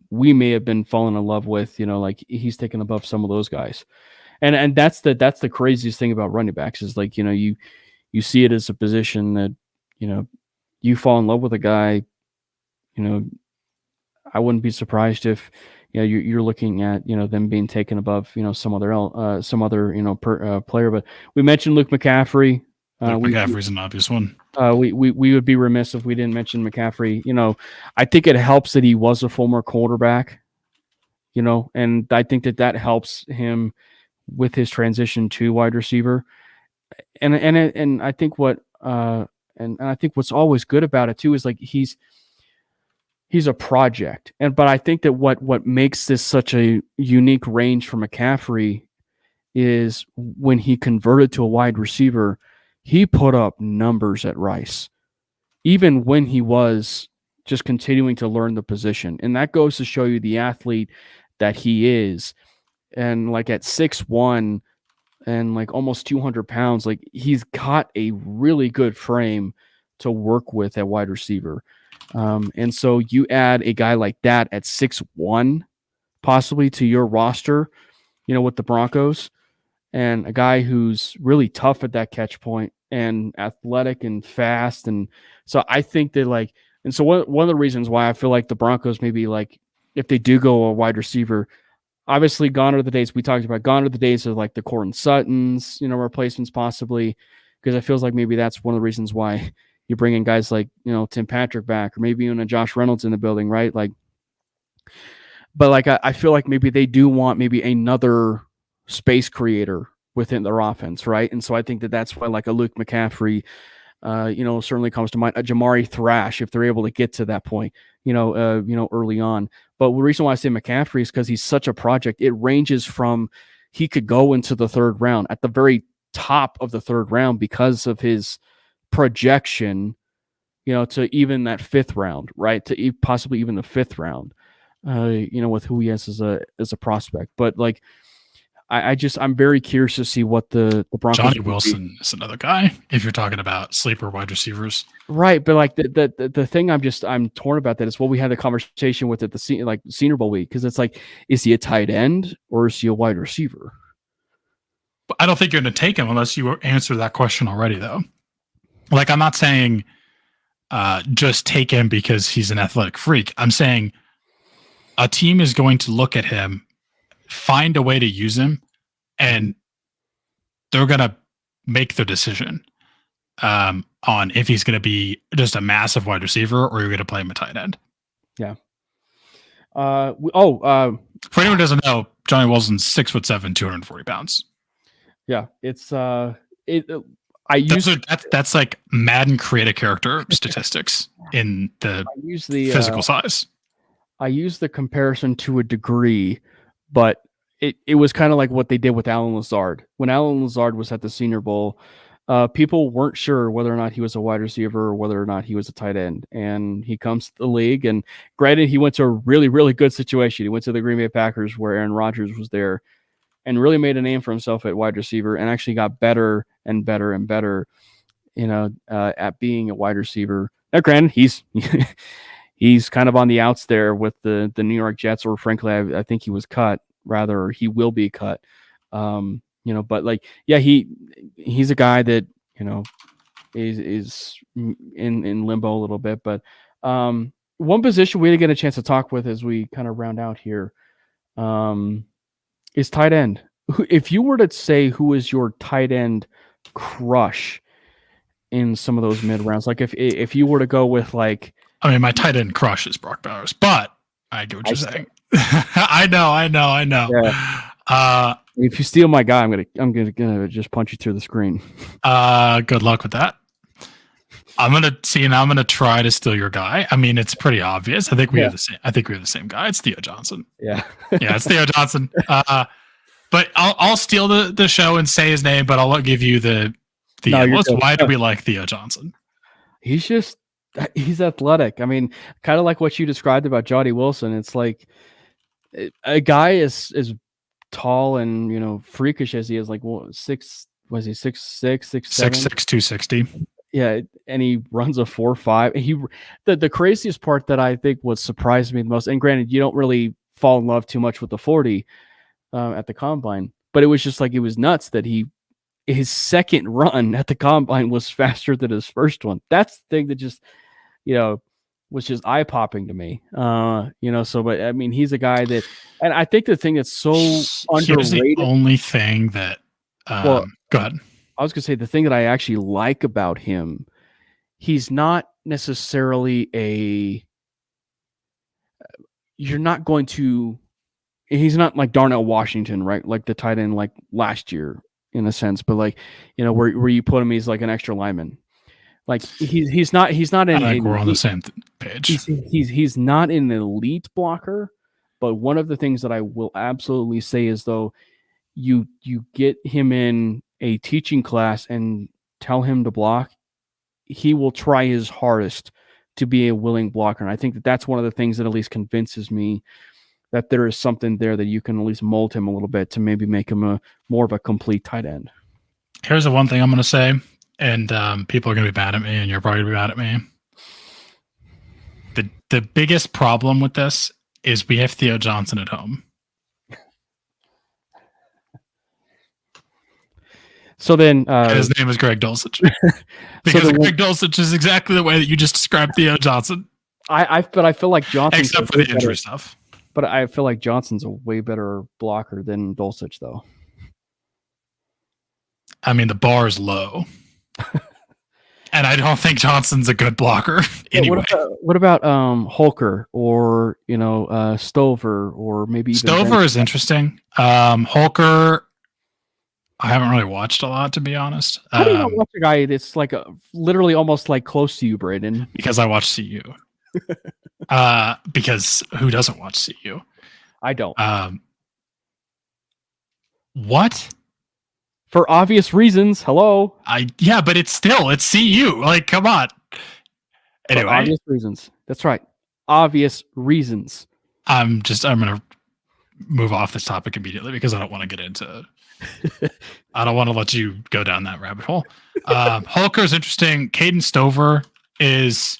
[SPEAKER 1] we may have been falling in love with, like he's taken above some of those guys. And that's the craziest thing about running backs is like, you see it as a position that, you fall in love with a guy, I wouldn't be surprised if, you're looking at, them being taken above, some other player. But we mentioned Luke McCaffrey.
[SPEAKER 2] McCaffrey's an obvious one.
[SPEAKER 1] We would be remiss if we didn't mention McCaffrey. I think it helps that he was a former quarterback. and I think that helps him with his transition to wide receiver. And I think and I think what's always good about it too is like he's a project. But I think that what makes this such a unique range for McCaffrey is when he converted to a wide receiver, he put up numbers at Rice, even when he was just continuing to learn the position. And that goes to show you the athlete that he is. And like at 6'1" and like almost 200 pounds, like he's got a really good frame to work with at wide receiver. And so you add a guy like that at 6'1", possibly to your roster, with the Broncos, and a guy who's really tough at that catch point and athletic and fast. And so I think that and so one of the reasons why I feel like the Broncos maybe if they do go a wide receiver, obviously gone are the days we talked about, gone are the days of like the Courtland Suttons, replacements possibly, because it feels like maybe that's one of the reasons why you bring in guys like, Tim Patrick back, or maybe even a Josh Reynolds in the building, right? But I feel like maybe they do want maybe another space creator within their offense, right? And so I think that's why like a Luke McCaffrey, certainly comes to mind, a Jamari Thrash, if they're able to get to that point, early on. But the reason why I say McCaffrey is because he's such a project. It ranges from he could go into the third round, at the very top of the third round because of his projection, to even that fifth round, right? To possibly even the fifth round, with who he is as a prospect. But I'm very curious to see what the Broncos.
[SPEAKER 2] Johnny Wilson is another guy, if you're talking about sleeper wide receivers.
[SPEAKER 1] Right. But the thing I'm torn about that is what we had the conversation with at the Senior Bowl week. Cause it's like, is he a tight end or is he a wide receiver?
[SPEAKER 2] I don't think you're going to take him unless you answer that question already though. I'm not saying just take him because he's an athletic freak. I'm saying a team is going to look at him, find a way to use him, and they're going to make their decision on if he's going to be just a massive wide receiver or you're going to play him a tight end.
[SPEAKER 1] Yeah.
[SPEAKER 2] For anyone who doesn't know, Johnny Wilson's 6'7", 240 pounds.
[SPEAKER 1] Yeah. It's
[SPEAKER 2] that's like Madden create a character statistics in the physical size.
[SPEAKER 1] I use the comparison to a degree, but it was kind of like what they did with Allen Lazard. When Allen Lazard was at the Senior Bowl, people weren't sure whether or not he was a wide receiver or whether or not he was a tight end. And he comes to the league, and granted, he went to a really, really good situation. He went to the Green Bay Packers where Aaron Rodgers was there and really made a name for himself at wide receiver and actually got better and better and better, at being a wide receiver. Now, granted, he's kind of on the outs there with the New York Jets, or frankly, I think he was cut. Rather, he will be cut. But he's a guy that, is in limbo a little bit. But one position we didn't get a chance to talk with as we kind of round out here is tight end. If you were to say who is your tight end crush in some of those mid rounds, like if you were to go with my
[SPEAKER 2] tight end crush is Brock Bowers, but I get what you're saying. I know. Yeah.
[SPEAKER 1] If you steal my guy, I'm gonna just punch you through the screen.
[SPEAKER 2] Good luck with that. I'm gonna try to steal your guy. I mean, it's pretty obvious. I think we have the same guy. It's Theo Johnson.
[SPEAKER 1] Yeah.
[SPEAKER 2] Yeah, it's Theo Johnson. But I'll steal the show and say his name, but I'll give you the list. Why do we like Theo Johnson?
[SPEAKER 1] He's athletic. I mean, kind of like what you described about Johnny Wilson. It's like a guy as tall and freakish as he is, like 6'6", 6'7",
[SPEAKER 2] 6'6", 260.
[SPEAKER 1] Yeah, and he runs a 4.5. The craziest part that I think what surprised me the most, and granted, you don't really fall in love too much with the 40 at the combine, but it was just like it was nuts that his second run at the combine was faster than his first one. That's the thing that just was just eye popping to me. But I mean, he's a guy that, and I think the thing that's so underrated.
[SPEAKER 2] The only thing that, go ahead.
[SPEAKER 1] I was gonna say the thing that I actually like about him, he's not necessarily you're not going to he's not like Darnell Washington, right? Like the tight end like last year in a sense, but like, you know, where you put him, he's like an extra lineman. Like he's not in.
[SPEAKER 2] I think we're on the same page.
[SPEAKER 1] He's not an elite blocker, but one of the things that I will absolutely say is though, you get him in a teaching class and tell him to block, he will try his hardest to be a willing blocker. And I think that that's one of the things that at least convinces me that there is something there that you can at least mold him a little bit to maybe make him a more of a complete tight end.
[SPEAKER 2] Here's the one thing I'm going to say, and people are going to be mad at me, and you're probably going to be mad at me. The biggest problem with this is we have Theo Johnson at home.
[SPEAKER 1] So then,
[SPEAKER 2] his name is Greg Dulcich, because Greg Dulcich is exactly the way that you just described Theo Johnson.
[SPEAKER 1] But I feel like Johnson,
[SPEAKER 2] except for the injury stuff.
[SPEAKER 1] But I feel like Johnson's a way better blocker than Dulcich, though.
[SPEAKER 2] I mean, the bar is low, and I don't think Johnson's a good blocker. Anyway,
[SPEAKER 1] what about Holker or Stover or maybe even
[SPEAKER 2] Stover is interesting. Holker, I haven't really watched a lot, to be honest.
[SPEAKER 1] How do you not watch a guy that's like literally almost like close to you, Braden?
[SPEAKER 2] Because I watch CU. Because who doesn't watch CU?
[SPEAKER 1] I don't.
[SPEAKER 2] What?
[SPEAKER 1] For obvious reasons. Hello.
[SPEAKER 2] Yeah, but it's CU. Like, come on. Anyway,
[SPEAKER 1] for obvious reasons. That's right. Obvious reasons.
[SPEAKER 2] I'm gonna move off this topic immediately because I don't want to get into. I don't want to let you go down that rabbit hole. Holker is interesting. Caden Stover is.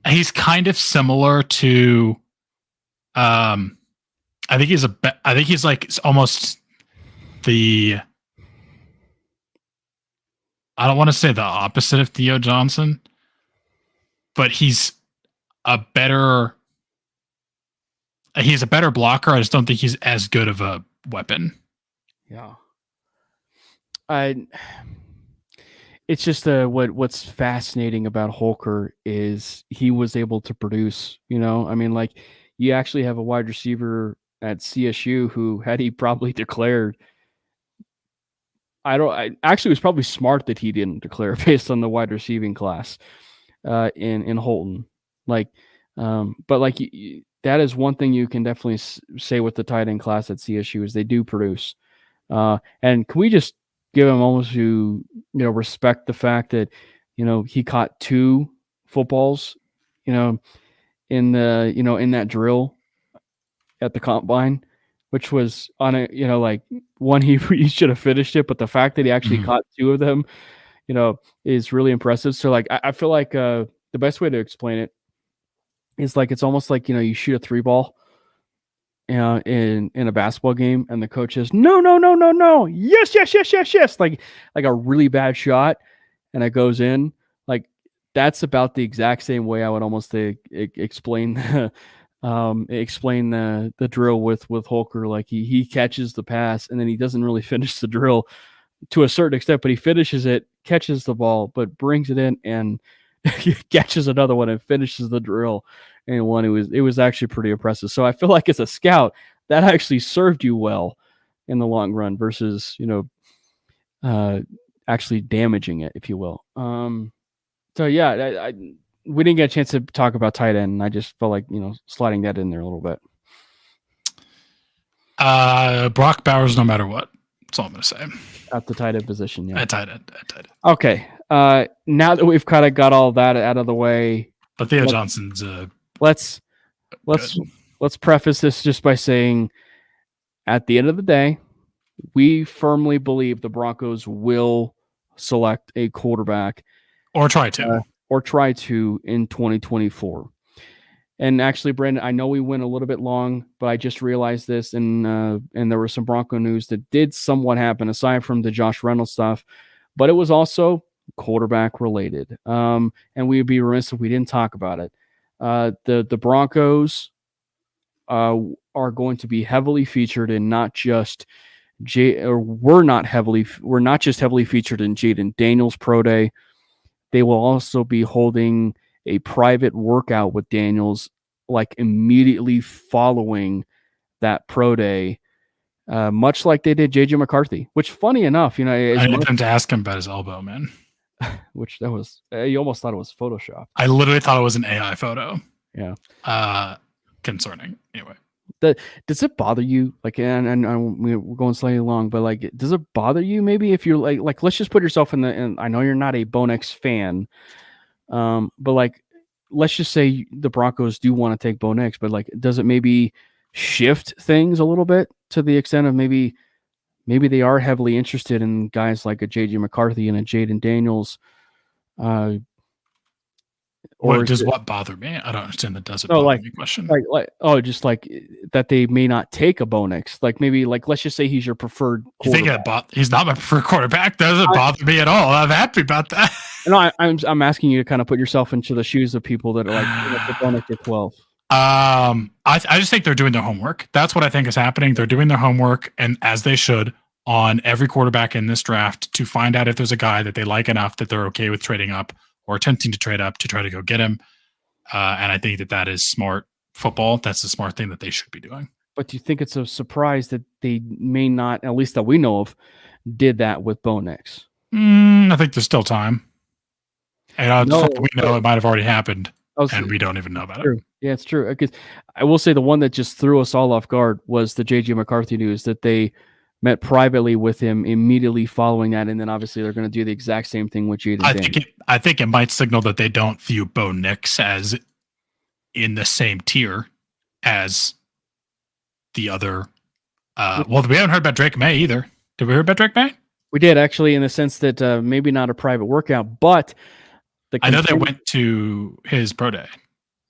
[SPEAKER 2] He's kind of similar to. I think he's like almost the. I don't want to say the opposite of Theo Johnson, but he's a better blocker. I just don't think he's as good of a weapon.
[SPEAKER 1] Yeah. It's just what's fascinating about Holker is he was able to produce, I mean, like you actually have a wide receiver at CSU who, had he probably declared, I actually was probably smart that he didn't declare based on the wide receiving class in Holton. Like, but like that is one thing you can definitely say with the tight end class at CSU is they do produce. And can we just give him almost to respect the fact that he caught 2 footballs in that drill at the combine, which was on a like one he should have finished it, but the fact that he actually caught 2 of them is really impressive. So like I feel like the best way to explain it is like it's almost like you shoot a 3 ball in a basketball game, and the coach says, no, yes, like a really bad shot, and it goes in. Like that's about the exact same way I would almost explain the drill with Holker. Like he catches the pass, and then he doesn't really finish the drill to a certain extent, but he finishes it, catches the ball, but brings it in and catches another one and finishes the drill. And one, it was actually pretty impressive. So I feel like as a scout, that actually served you well in the long run versus, actually damaging it, if you will. So yeah, we didn't get a chance to talk about tight end. And I just felt like, sliding that in there a little bit.
[SPEAKER 2] Brock Bowers, no matter what. That's all I'm going to say.
[SPEAKER 1] At the tight end position, yeah.
[SPEAKER 2] At tight end.
[SPEAKER 1] Okay. Now that we've kind of got all that out of the way.
[SPEAKER 2] But Theo Johnson's
[SPEAKER 1] Let's preface this just by saying, at the end of the day, we firmly believe the Broncos will select a quarterback,
[SPEAKER 2] or try to
[SPEAKER 1] in 2024. And actually, Brandon, I know we went a little bit long, but I just realized this, and there was some Bronco news that did somewhat happen aside from the Josh Reynolds stuff, but it was also quarterback related. And we'd be remiss if we didn't talk about it. The Broncos are going to be heavily featured in not just we're not just heavily featured in Jaden Daniels' Pro Day. They will also be holding a private workout with Daniels like immediately following that pro day, much like they did JJ McCarthy, which funny enough, you know,
[SPEAKER 2] I need them to ask him about his elbow, man.
[SPEAKER 1] Which that was, you almost thought it was Photoshop.
[SPEAKER 2] I literally thought it was an AI photo.
[SPEAKER 1] Yeah.
[SPEAKER 2] Concerning. Anyway.
[SPEAKER 1] Does it bother you? Like, and we're going slightly long, but like, does it bother you maybe if you're like, let's just put yourself in and I know you're not a Bonex fan, but like, let's just say the Broncos do want to take Bonex, but like, does it maybe shift things a little bit to the extent of maybe they are heavily interested in guys like a JJ McCarthy and a Jaden Daniels?
[SPEAKER 2] Or does what bother me? I don't understand the does it bother me question.
[SPEAKER 1] Just like that they may not take a Bonex. Like maybe like let's just say he's your preferred quarterback.
[SPEAKER 2] You think he's not my preferred quarterback? Doesn't bother me at all. I'm happy about that.
[SPEAKER 1] No, I'm asking you to kind of put yourself into the shoes of people that are like the Bonex at 12.
[SPEAKER 2] I just think they're doing their homework. That's what I think is happening. They're doing their homework, and as they should, on every quarterback in this draft to find out if there's a guy that they like enough that they're okay with trading up or attempting to trade up to try to go get him. And I think that is smart football. That's the smart thing that they should be doing.
[SPEAKER 1] But do you think it's a surprise that they may not, at least that we know of, did that with Bonex?
[SPEAKER 2] I think there's still time. And we know it might have already happened, and we don't even know about it.
[SPEAKER 1] Yeah, it's true. Because I will say the one that just threw us all off guard was the JJ McCarthy news that they met privately with him immediately following that, and then obviously they're going to do the exact same thing with Jaden.
[SPEAKER 2] I think it might signal that they don't view Bo Nix as in the same tier as the other. Well, we haven't heard about Drake May either. Did we hear about Drake May?
[SPEAKER 1] We did, actually, in the sense that maybe not a private workout, but
[SPEAKER 2] I know they went to his pro day.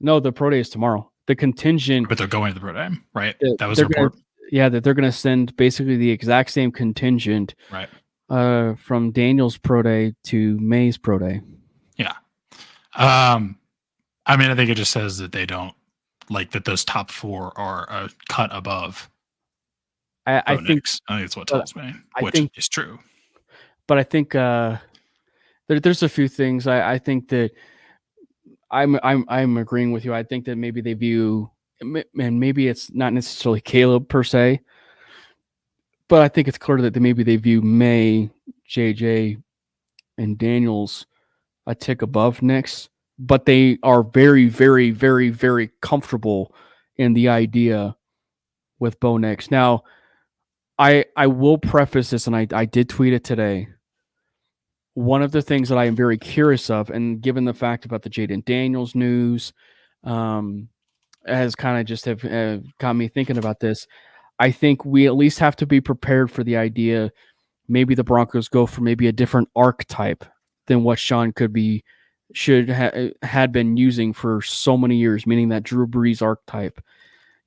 [SPEAKER 1] No, the pro day is tomorrow. The contingent,
[SPEAKER 2] but they're going to the pro day, right? That was the report.
[SPEAKER 1] That they're going to send basically the exact same contingent,
[SPEAKER 2] right?
[SPEAKER 1] From Daniel's pro day to May's pro day.
[SPEAKER 2] Yeah. I mean, I think it just says that they don't like that those top four are a cut above.
[SPEAKER 1] I think
[SPEAKER 2] it's what tells me, which is true.
[SPEAKER 1] But I think there's a few things. I think that I'm agreeing with you. I think that maybe they view, and maybe it's not necessarily Caleb per se, but I think it's clear that maybe they view May, JJ, and Daniels a tick above Nix, but they are very, very, very, very comfortable in the idea with Bo Nix. Now, I will preface this, and I did tweet it today. One of the things that I am very curious of, and given the fact about the Jaden Daniels news, has kind of just have got me thinking about this. I think we at least have to be prepared for the idea maybe the Broncos go for maybe a different archetype than what Sean had been using for so many years, meaning that Drew Brees archetype.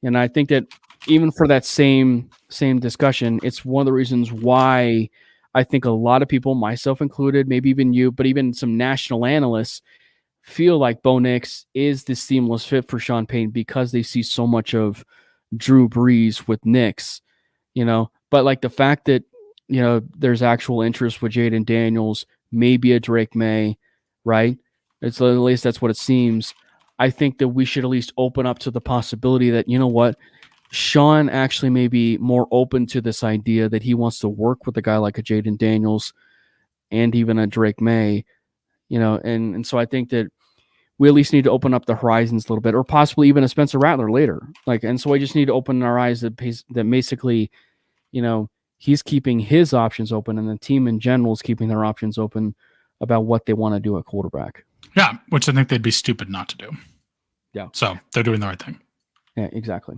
[SPEAKER 1] And I think that even for that same discussion, it's one of the reasons why I think a lot of people, myself included, maybe even you, but even some national analysts, feel like Bo Nix is the seamless fit for Sean Payton because they see so much of Drew Brees with Nix, But like the fact that, there's actual interest with Jaden Daniels, maybe a Drake May, right? At least that's what it seems. I think that we should at least open up to the possibility that, Sean actually may be more open to this idea that he wants to work with a guy like a Jaden Daniels and even a Drake May, and so I think that we at least need to open up the horizons a little bit, or possibly even a Spencer Rattler later. And so we just need to open our eyes that basically, he's keeping his options open and the team in general is keeping their options open about what they want to do at quarterback.
[SPEAKER 2] Yeah, which I think they'd be stupid not to do.
[SPEAKER 1] Yeah.
[SPEAKER 2] So they're doing the right thing.
[SPEAKER 1] Yeah, exactly.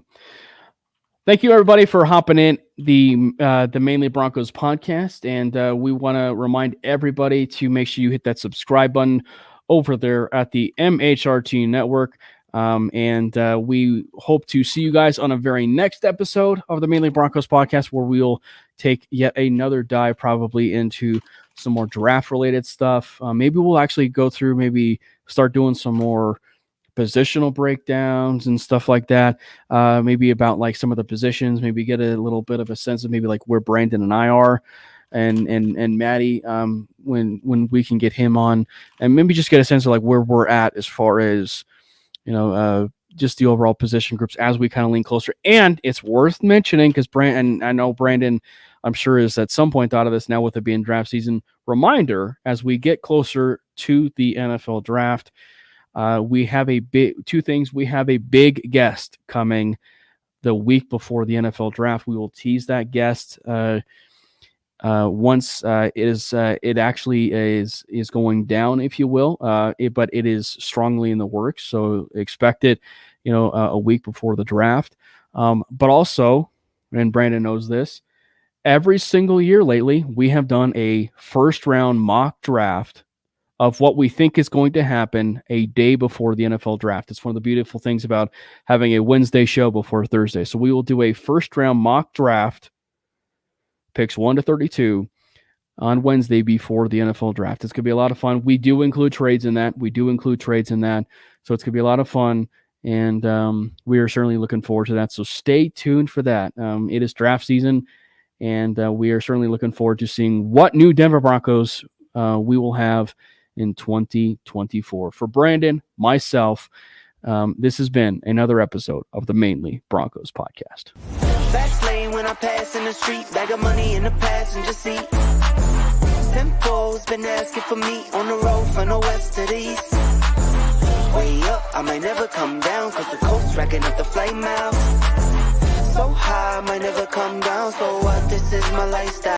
[SPEAKER 1] Thank you, everybody, for hopping in the Manely Broncos podcast. And we want to remind everybody to make sure you hit that subscribe button over there at the MHRT Network. And we hope to see you guys on a very next episode of the Manely Broncos podcast, where we'll take yet another dive probably into some more draft-related stuff. Maybe we'll actually go through, maybe start doing some more positional breakdowns and stuff like that, maybe about like some of the positions, maybe get a little bit of a sense of maybe like where Brandon and I are and Matty, when we can get him on, and maybe just get a sense of like where we're at as far as just the overall position groups as we kind of lean closer. And it's worth mentioning because Brandon, I know Brandon, I'm sure is at some point thought of this now with it being draft season. Reminder, as we get closer to the NFL draft, we have two things. We have a big guest coming the week before the NFL draft. We will tease that guest once it actually is going down, if you will. But it is strongly in the works, so expect it, a week before the draft. But also, and Brandon knows this, every single year lately, we have done a first-round mock draft of what we think is going to happen a day before the NFL draft. It's one of the beautiful things about having a Wednesday show before Thursday. So we will do a first-round mock draft, picks 1 to 32, on Wednesday before the NFL draft. It's going to be a lot of fun. We do include trades in that. So it's going to be a lot of fun, and we are certainly looking forward to that. So stay tuned for that. It is draft season, and we are certainly looking forward to seeing what new Denver Broncos we will have in 2024. For Brandon, myself, this has been another episode of the Manely Broncos Podcast.
[SPEAKER 3] Fast lane when I pass in the street, bag of money in the passenger seat. Simcoe's been asking for me on the road from the west to the east. Way up, I might never come down, cause the coast racking up the flame out. So high, I might never come down, so what, this is my lifestyle.